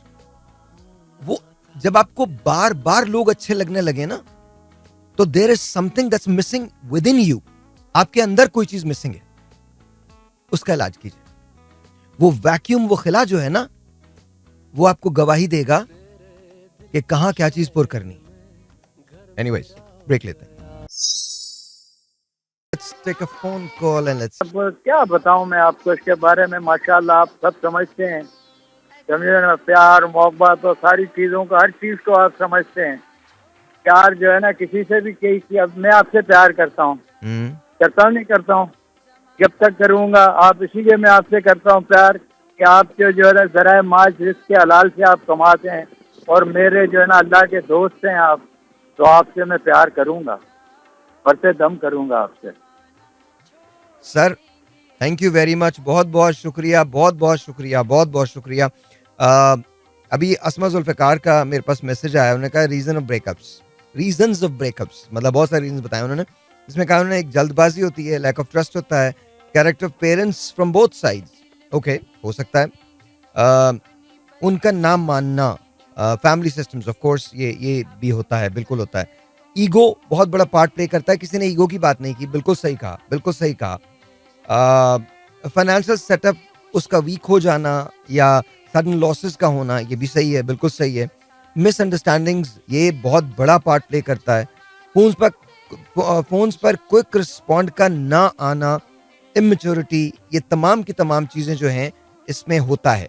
वो जब आपको बार बार लोग अच्छे लगने लगे ना, तो there is something that's missing within you. आपके अंदर कोई चीज मिसिंग है, उसका इलाज कीजिए। वो वैक्यूम, वो खिला जो है ना, वो आपको गवाही देगा कि कहां क्या चीज पुर करनी। एनीवेज, ब्रेक लेते हैं। Let's take a phone call and let's... अब क्या बताऊं मैं आपको इसके बारे में। माशाल्लाह आप सब समझते हैं, समझे ना, प्यार मोहब्बत और सारी चीजों को, हर चीज को आप समझते हैं। प्यार जो है ना किसी से भी कि अब मैं आपसे प्यार करता हूँ, करता हूँ नहीं करता हूँ, जब तक करूँगा। आप इसीलिए मैं आपसे करता हूँ प्यार कि आप जो है ना ज़राए माज रिज़्क़ के हलाल से आप कमाते हैं और मेरे जो है ना अल्लाह के दोस्त हैं आप, तो आपसे मैं प्यार करूँगा, बढ़ते दम करूँगा आपसे। Sir thank you very much, बहुत बहुत शुक्रिया, बहुत बहुत शुक्रिया, बहुत बहुत शुक्रिया। अभी असमा जुल्फ़िकार का मेरे पास मैसेज आया, उन्होंने कहा रीज़न्स ऑफ ब्रेकअप्स, मतलब बहुत सारे रीजन बताए उन्होंने। इसमें कहा उन्होंने एक जल्दबाजी होती है, लैक ऑफ ट्रस्ट होता है, character of parents from both sides. Okay, हो सकता है उनका नाम मानना, फैमिली सिस्टम्स, ऑफ कोर्स ये भी होता है, बिल्कुल होता है। ईगो बहुत बड़ा पार्ट प्ले करता है। किसी ने ईगो की बात नहीं की, बिल्कुल सही कहा, बिल्कुल सही कहा। फाइनेंशियल सेटअप उसका वीक हो जाना या सडन लॉसेस का होना, ये भी सही है, बिल्कुल सही है। मिसअंडरस्टैंडिंग्स ये बहुत बड़ा पार्ट प्ले करता है। फोन्स पर क्विक रिस्पॉन्ड का ना आना, इमेच्योरिटी, ये तमाम की तमाम चीज़ें जो हैं इसमें होता है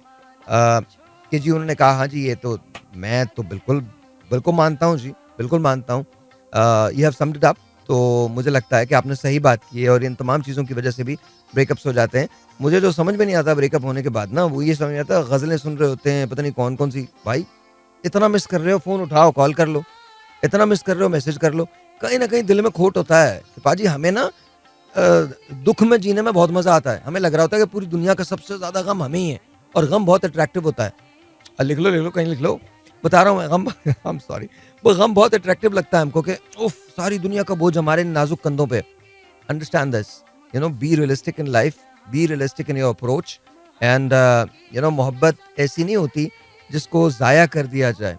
कि जी उन्होंने कहा हाँ जी ये तो मैं तो बिल्कुल बिल्कुल मानता हूँ जी, बिल्कुल मानता हूँ, you have summed it up. तो मुझे लगता है कि आपने सही बात की है और इन तमाम चीज़ों की वजह से भी ब्रेकअप्स हो जाते हैं। मुझे जो समझ में नहीं आता ब्रेकअप होने के बाद ना, वो ये समझ में आता है गज़लें सुन रहे होते हैं, पता नहीं कौन-कौन सी। भाई इतना मिस कर रहे हो, फ़ोन उठाओ, कॉल कर लो। इतना मिस कर रहे हो, मैसेज कर लो। कहीं न कहीं दिल में खोट होता है कि पाजी हमें ना दुःख में जीने में बहुत मज़ा आता है। हमें लग रहा होता है कि पूरी दुनिया का सबसे ज़्यादा गम हमें ही है और गम बहुत अट्रैक्टिव होता है। लिख लो, कहीं लिख लो। बता रहा हूँ मैं गम आई एम सॉरी। वो गम बहुत अट्रैक्टिव लगता है हमको कि उफ़! सारी दुनिया का बोझ हमारे नाज़ुक कंधों पे। Understand this, you know, be realistic in life, be realistic in your approach and you know मोहब्बत ऐसी नहीं होती जिसको ज़ाया कर दिया जाए।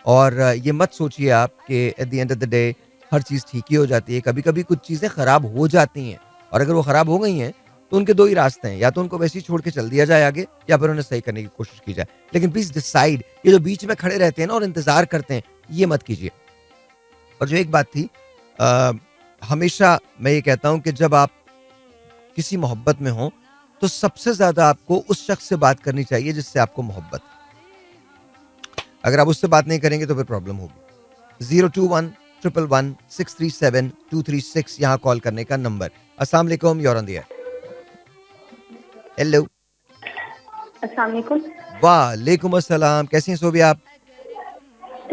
और ये मत सोचिए आप कि at the end of the day हर चीज़ ठीक ही हो जाती है। कभी-कभी कुछ चीज़ें ख़राब हो जाती हैं और अगर वो ख़राब हो गई हैं तो उनके 2 ही रास्ते हैं, या तो उनको वैसे ही छोड़ के चल दिया जाए आगे या फिर उन्हें सही करने की कोशिश की जाए। लेकिन प्लीज़ डिसाइड, ये जो बीच में खड़े रहते हैं ना और इंतज़ार करते हैं, ये मत कीजिए। और जो एक बात थी, हमेशा मैं ये कहता हूँ कि जब आप किसी मोहब्बत में हों तो सबसे ज़्यादा आपको उस शख्स से बात करनी चाहिए जिससे आपको मोहब्बत है। अगर आप उससे बात नहीं करेंगे तो फिर प्रॉब्लम होगी। 021-111-637-236 यहाँ कॉल करने का नंबर। अस्सलाम वालेकुम, you are on the air. Hello. अस्सलाम वालेकुम। वालेकुम अस्सलाम, कैसी हैं सोबिया आप?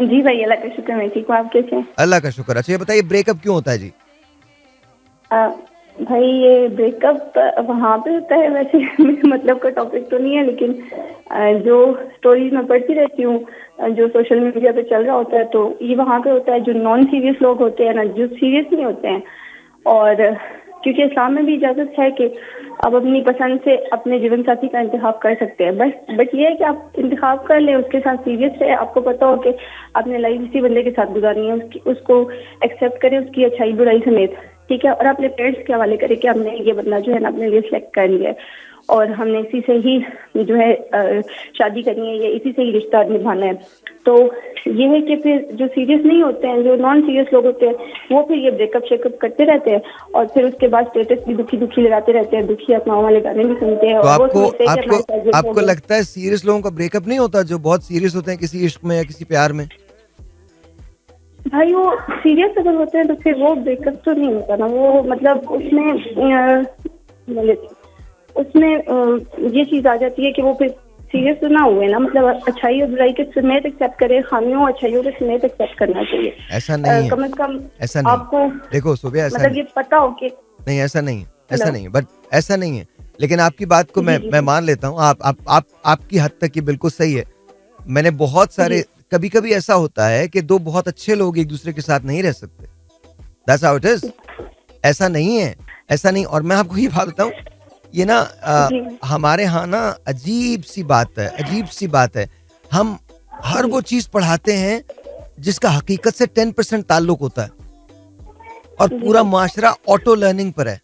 जी भाई, अल्लाह का शुक्र, मैं ठीक हूँ। आप कैसे हैं? अल्लाह का शुक्र। अच्छा ये बताइए ब्रेकअप क्यों होता है जी? भाई ये ब्रेकअप वहाँ पे होता है, वैसे मेरे मतलब का टॉपिक तो नहीं है, लेकिन जो स्टोरीज मैं पढ़ती रहती हूँ, जो सोशल मीडिया पे चल रहा होता है, तो ये वहाँ पे होता है। जो नॉन सीरियस लोग होते हैं ना, जो सीरियस नहीं होते हैं, और क्योंकि इस्लाम में भी इजाज़त है कि आप अपनी पसंद से अपने जीवन साथी का इंतखाब कर सकते हैं। बट ये है कि आप इंतखाब कर लें, उसके साथ सीरियस है, आपको पता हो कि आपने लाइफ इसी बंदे के साथ गुजारनी है, उसको एक्सेप्ट करें, उसकी अच्छाई बुराई समेत, ठीक है। और अपने पेरेंट्स के हवाले करें कि हमने ये बंदा जो है ना अपने लिए सिलेक्ट कर लिया है और हमने इसी से ही जो है शादी करनी है, या इसी से ही रिश्ता निभाना है। तो ये है कि फिर जो सीरियस नहीं होते हैं, जो नॉन सीरियस लोग होते हैं, वो फिर ये ब्रेकअप शेकअप करते रहते हैं और फिर उसके बाद स्टेटस भी दुखी दुखी लगाते रहते हैं, दुखी आत्माओं वाले गाने भी सुनते हैं। तो और आपको लगता है सीरियस लोगों का ब्रेकअप नहीं होता, जो बहुत सीरियस होते हैं किसी इश्क में या किसी प्यार में? भाई वो सीरियस अगर होते हैं तो फिर वो ब्रेकअप तो नहीं होता ना, वो मतलब उसमें ये चीज आ जाती है कि वो फिर सीरियस तो ना हुए ना, मतलब अच्छाई और बुराई के समेत एक्सेप्ट करे, खामियों अच्छाइयों के समेत एक्सेप्ट करना चाहिए। ऐसा नहीं है, कम से कम ऐसा नहीं आपको देखो सोबिया, ऐसा मतलब ये पता हो कि नहीं, ऐसा नहीं है, ऐसा नहीं है, बट ऐसा नहीं है। लेकिन आपकी बात को मैं मान लेता हूँ, आपकी हद तक ये बिल्कुल सही है। मैंने बहुत सारे, कभी कभी ऐसा होता है कि दो बहुत अच्छे लोग एक दूसरे के साथ नहीं रह सकते, दैट्स हाउ इट इज। ऐसा नहीं है, ऐसा नहीं। और मैं आपको ये बात बताऊं, ये ना हमारे यहाँ ना अजीब सी बात है, हम हर वो चीज पढ़ाते हैं जिसका हकीकत से 10% ताल्लुक होता है और पूरा माशरा ऑटो लर्निंग पर है।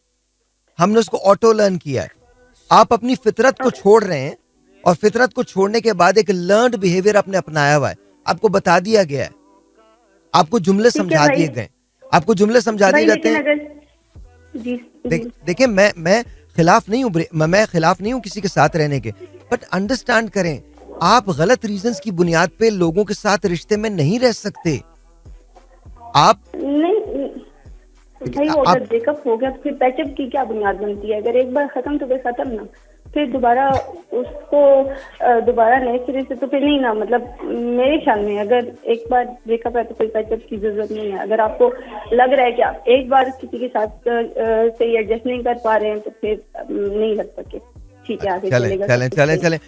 हमने उसको ऑटो लर्न किया है। आप अपनी फितरत को छोड़ रहे हैं और फितरत को छोड़ने के बाद एक लर्नड बिहेवियर आपने अपनाया हुआ है। आपको बता दिया गया है, आपको जुमले समझा दिए गए, आपको जुमले समझा दिए जाते हैं। देखिए मैं खिलाफ नहीं हूँ, मैं खिलाफ नहीं हूँ किसी के साथ रहने के, बट अंडरस्टैंड करें, आप गलत रीजंस की बुनियाद पे लोगों के साथ रिश्ते में नहीं रह सकते। आप नहीं भाई, वो अगर ब्रेकअप हो गया तो फिर पैचअप की क्या बुनियाद बनती है? अगर एक बार खत्म तो फिर खत्म ना, फिर दोबारा उसको दोबारा नए सिरे से तो फिर नहीं ना। मतलब मेरे ख्याल में अगर एक बार ब्रेकअप है तो फिर पैचअप की जरूरत नहीं है। अगर आपको लग रहा है कि आप एक बार किसी के साथ से एडजस्ट नहीं कर पा रहे हैं तो फिर नहीं लगता कि ठीक है आगे चलेगा। चलें।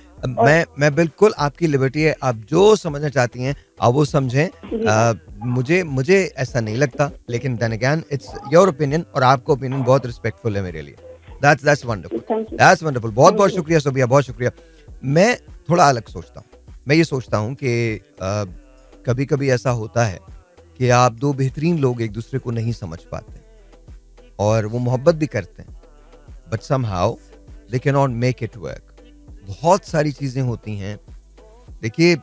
मैं बिल्कुल, आपकी लिबर्टी है, आप जो समझना चाहती हैं आप वो समझें। मुझे ऐसा नहीं लगता, लेकिन then again it's your opinion और आपका ओपिनियन बहुत रिस्पेक्टफुल है मेरे लिए। That's wonderful. बहुत शुक्रिया सोबिया, बहुत शुक्रिया। मैं थोड़ा अलग सोचता हूँ। मैं ये सोचता हूँ कि कभी कभी ऐसा होता है कि आप दो बेहतरीन लोग एक दूसरे को नहीं समझ पाते और वो मोहब्बत भी करते हैं, but somehow they cannot make it work. बहुत सारी चीज़ें होती हैं। देखिए,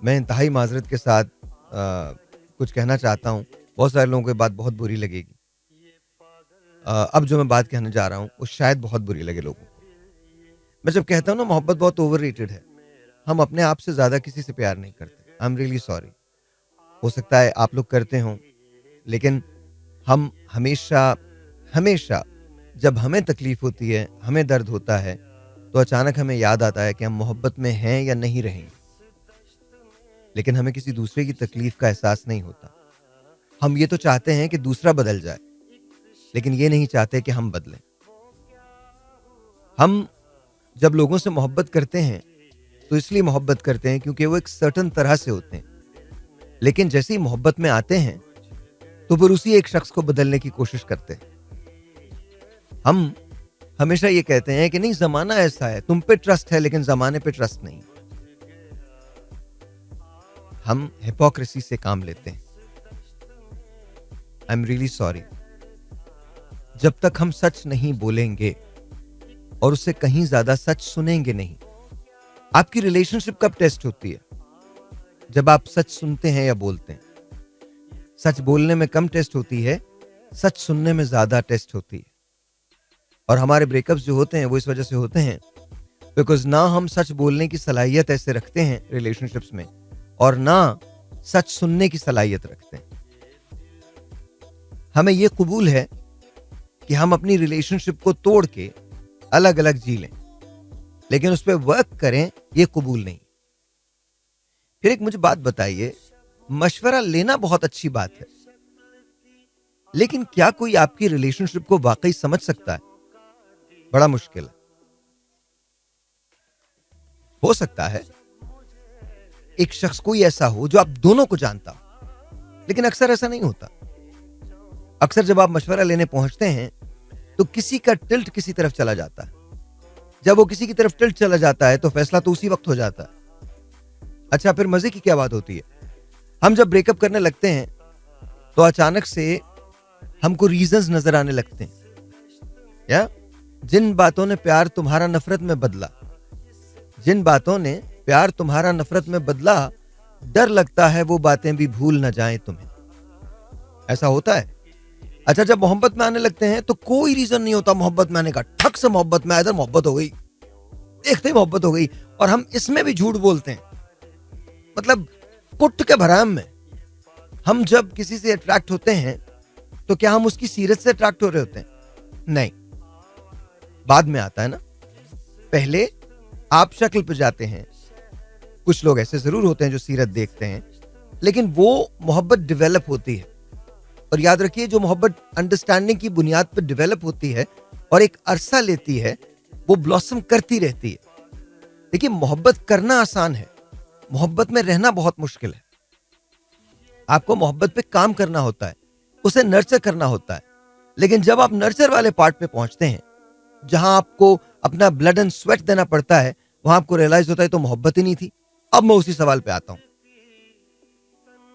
मैं इंतहाई माजरत के साथ कुछ कहना चाहता हूँ, बहुत सारे लोगों को बात बहुत बुरी लगेगी। अब जो मैं बात कहने जा रहा हूँ वो शायद बहुत बुरी लगे लोगों को। मैं जब कहता हूँ ना मोहब्बत बहुत ओवररेटेड है, हम अपने आप से ज्यादा किसी से प्यार नहीं करते। I am really sorry. हो सकता है आप लोग करते हों, लेकिन हम हमेशा हमेशा जब हमें तकलीफ होती है, हमें दर्द होता है, तो अचानक हमें याद आता है कि हम मोहब्बत में हैं या नहीं रहेंगे। लेकिन हमें किसी दूसरे की तकलीफ का एहसास नहीं होता। हम ये तो चाहते हैं कि दूसरा बदल जाए, लेकिन ये नहीं चाहते कि हम बदलें। हम जब लोगों से मोहब्बत करते हैं तो इसलिए मोहब्बत करते हैं क्योंकि वो एक सर्टन तरह से होते हैं, लेकिन जैसे ही मोहब्बत में आते हैं तो फिर उसी एक शख्स को बदलने की कोशिश करते हैं। हम हमेशा ये कहते हैं कि नहीं, जमाना ऐसा है, तुम पे ट्रस्ट है लेकिन जमाने पे ट्रस्ट नहीं। हम हिपोक्रेसी से काम लेते हैं। I am really sorry. जब तक हम सच नहीं बोलेंगे और उससे कहीं ज्यादा सच सुनेंगे नहीं। आपकी रिलेशनशिप कब टेस्ट होती है? जब आप सच सुनते हैं या बोलते हैं। सच बोलने में कम टेस्ट होती है, सच सुनने में ज्यादा टेस्ट होती है। और हमारे ब्रेकअप्स जो होते हैं वो इस वजह से होते हैं बिकॉज ना हम सच बोलने की सलाहियत ऐसे रखते हैं रिलेशनशिप्स में, और ना सच सुनने की सलाहियत रखते हैं। हमें यह कबूल है कि हम अपनी रिलेशनशिप को तोड़ के अलग अलग जी लें, लेकिन उस पर वर्क करें, यह कबूल नहीं। फिर एक मुझे बात बताइए, मशवरा लेना बहुत अच्छी बात है, लेकिन क्या कोई आपकी रिलेशनशिप को वाकई समझ सकता है? बड़ा मुश्किल है। हो सकता है एक शख्स कोई ऐसा हो जो आप दोनों को जानता हो, लेकिन अक्सर ऐसा नहीं होता। अक्सर जब आप मशवरा लेने पहुंचते हैं तो किसी का टिल्ट किसी तरफ चला जाता है। जब वो किसी की तरफ टिल्ट चला जाता है तो फैसला तो उसी वक्त हो जाता है। अच्छा, फिर मजे की क्या बात होती है, हम जब ब्रेकअप करने लगते हैं तो अचानक से हमको रीजंस नजर आने लगते हैं। या जिन बातों ने प्यार तुम्हारा नफरत में बदला, जिन बातों ने प्यार तुम्हारा नफरत में बदला, डर लगता है वो बातें भी भूल न जाएं तुम्हें। ऐसा होता है। अच्छा, जब मोहब्बत में आने लगते हैं तो कोई रीजन नहीं होता मोहब्बत में आने का, ठक से मोहब्बत में आया, इधर मोहब्बत हो गई, देखते ही मोहब्बत हो गई। और हम इसमें भी झूठ बोलते हैं, मतलब कुट के भराम में। हम जब किसी से अट्रैक्ट होते हैं तो क्या हम उसकी सीरत से अट्रैक्ट हो रहे होते हैं? नहीं, बाद में आता है ना। पहले आप शक्ल पे जाते हैं। कुछ लोग ऐसे जरूर होते हैं जो सीरत देखते हैं, लेकिन वो मोहब्बत डेवलप होती है। और याद रखिए, जो मोहब्बत अंडरस्टैंडिंग की बुनियाद पर डेवलप होती है और एक अरसा लेती है, वो ब्लॉसम करती रहती है। देखिए, मोहब्बत करना आसान है, मोहब्बत में रहना बहुत मुश्किल है। आपको मोहब्बत पे काम करना होता है, उसे नर्चर करना होता है। लेकिन जब आप नर्चर वाले पार्ट पे पहुंचते हैं, जहां आपको अपना ब्लड एंड स्वेट देना पड़ता है, वहां आपको रियलाइज होता है तो मोहब्बत ही नहीं थी। अब मैं उसी सवाल पे आता हूं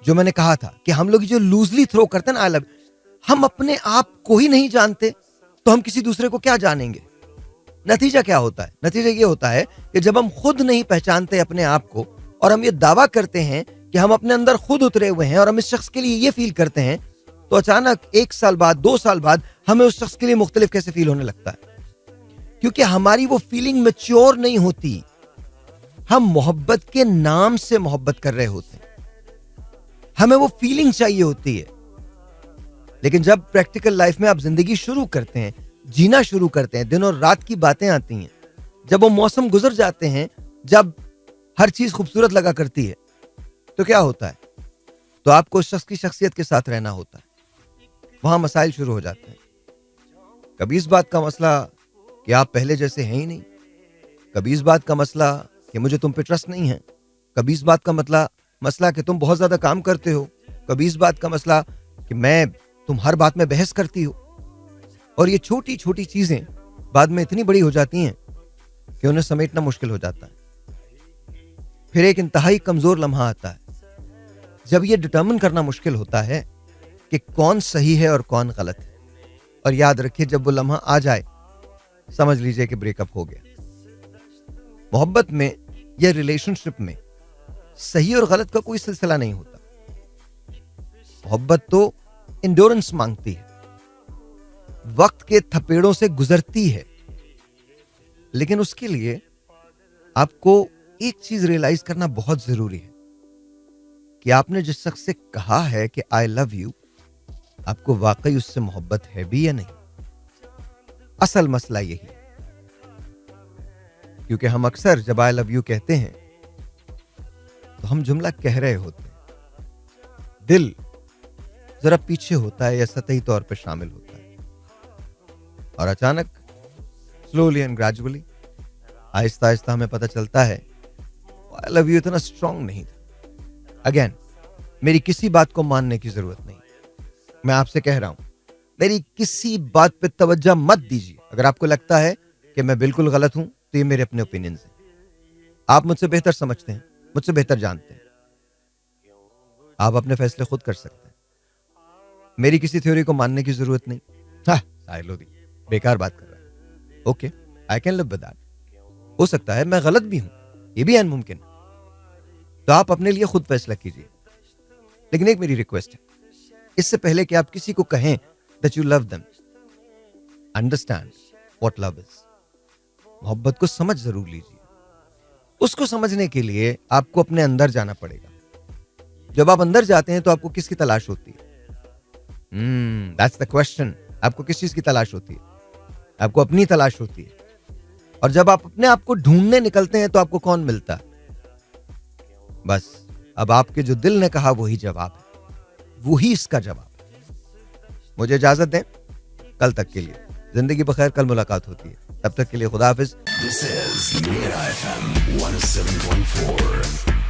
जो मैंने कहा था कि हम लोग जो लूजली थ्रो करते हैं ना, आई लव, हम अपने आप को ही नहीं जानते तो हम किसी दूसरे को क्या जानेंगे? नतीजा क्या होता है? नतीजा ये होता है कि जब हम खुद नहीं पहचानते अपने आप को और हम ये दावा करते हैं कि हम अपने अंदर खुद उतरे हुए हैं और हम इस शख्स के लिए ये फील करते हैं, तो अचानक 1 साल बाद, 2 साल बाद हमें उस शख्स के लिए मुख्तलिफ कैसे फील होने लगता है, क्योंकि हमारी वो फीलिंग मैच्योर नहीं होती। हम मोहब्बत के नाम से मोहब्बत कर रहे होते हैं, हमें वो फीलिंग चाहिए होती है। लेकिन जब प्रैक्टिकल लाइफ में आप जिंदगी शुरू करते हैं, जीना शुरू करते हैं, दिन और रात की बातें आती हैं, जब वो मौसम गुजर जाते हैं, जब हर चीज खूबसूरत लगा करती है, तो क्या होता है? तो आपको उस शख्स की शख्सियत के साथ रहना होता है। वहां मसाइल शुरू हो जाते हैं। कभी इस बात का मसला कि आप पहले जैसे हैं ही नहीं, कभी इस बात का मसला कि मुझे तुम पे ट्रस्ट नहीं है, कभी इस बात का मसला कि तुम बहुत ज्यादा काम करते हो, कभी इस बात का मसला कि तुम हर बात में बहस करती हो। और ये छोटी छोटी चीजें बाद में इतनी बड़ी हो जाती हैं कि उन्हें समेटना मुश्किल हो जाता है। फिर एक इंतहाई कमजोर लम्हा आता है जब ये डिटर्मिन करना मुश्किल होता है कि कौन सही है और कौन गलत है। और याद रखिए, जब वो लम्हा आ जाए, समझ लीजिए कि ब्रेकअप हो गया। मोहब्बत में या रिलेशनशिप में सही और गलत का कोई सिलसिला नहीं होता। मोहब्बत तो इंडोरेंस मांगती है, वक्त के थपेड़ों से गुजरती है। लेकिन उसके लिए आपको एक चीज रियलाइज करना बहुत जरूरी है कि आपने जिस शख्स से कहा है कि आई लव यू, आपको वाकई उससे मोहब्बत है भी या नहीं। असल मसला यही है, क्योंकि हम अक्सर जब आई लव यू कहते हैं तो हम जुमला कह रहे होते हैं, दिल जरा पीछे होता है या सतही तौर पर शामिल होता है, और अचानक slowly and gradually, Aahista Aahista हमें पता चलता है आई लव यू इतना स्ट्रांग नहीं था। अगेन, मेरी किसी बात को मानने की जरूरत नहीं, मैं आपसे कह रहा हूं, मेरी किसी बात पे तवज्जो मत दीजिए। अगर आपको लगता है कि मैं बिल्कुल गलत हूं तो ये मेरे अपने ओपिनियन हैं, आप मुझसे बेहतर समझते हैं, मुझसे बेहतर जानते हैं, आप अपने फैसले खुद कर सकते हैं। मेरी किसी थ्योरी को मानने की जरूरत नहीं। साइलोदी बेकार बात कर रहा है, okay, I can live with that. हो सकता है मैं गलत भी हूं, ये भी अनमुमकिन है, तो आप अपने लिए खुद फैसला कीजिए। लेकिन एक मेरी रिक्वेस्ट है, इससे पहले कि आप किसी को कहें that you love them, understand what love is. मोहब्बत को समझ जरूर लीजिए। उसको समझने के लिए आपको अपने अंदर जाना पड़ेगा। जब आप अंदर जाते हैं तो आपको किसकी तलाश होती है? That's the question. आपको किस चीज की तलाश होती है? आपको अपनी तलाश होती है। और जब आप अपने आप को ढूंढने निकलते हैं तो आपको कौन मिलता है? बस अब आपके जो दिल ने कहा वही जवाब है, वही इसका जवाब है। मुझे इजाजत दें, कल तक के लिए जिंदगी बखैर, कल मुलाकात होती है, तब तक के लिए खुदा हाफिज। This is Mira FM 107.4.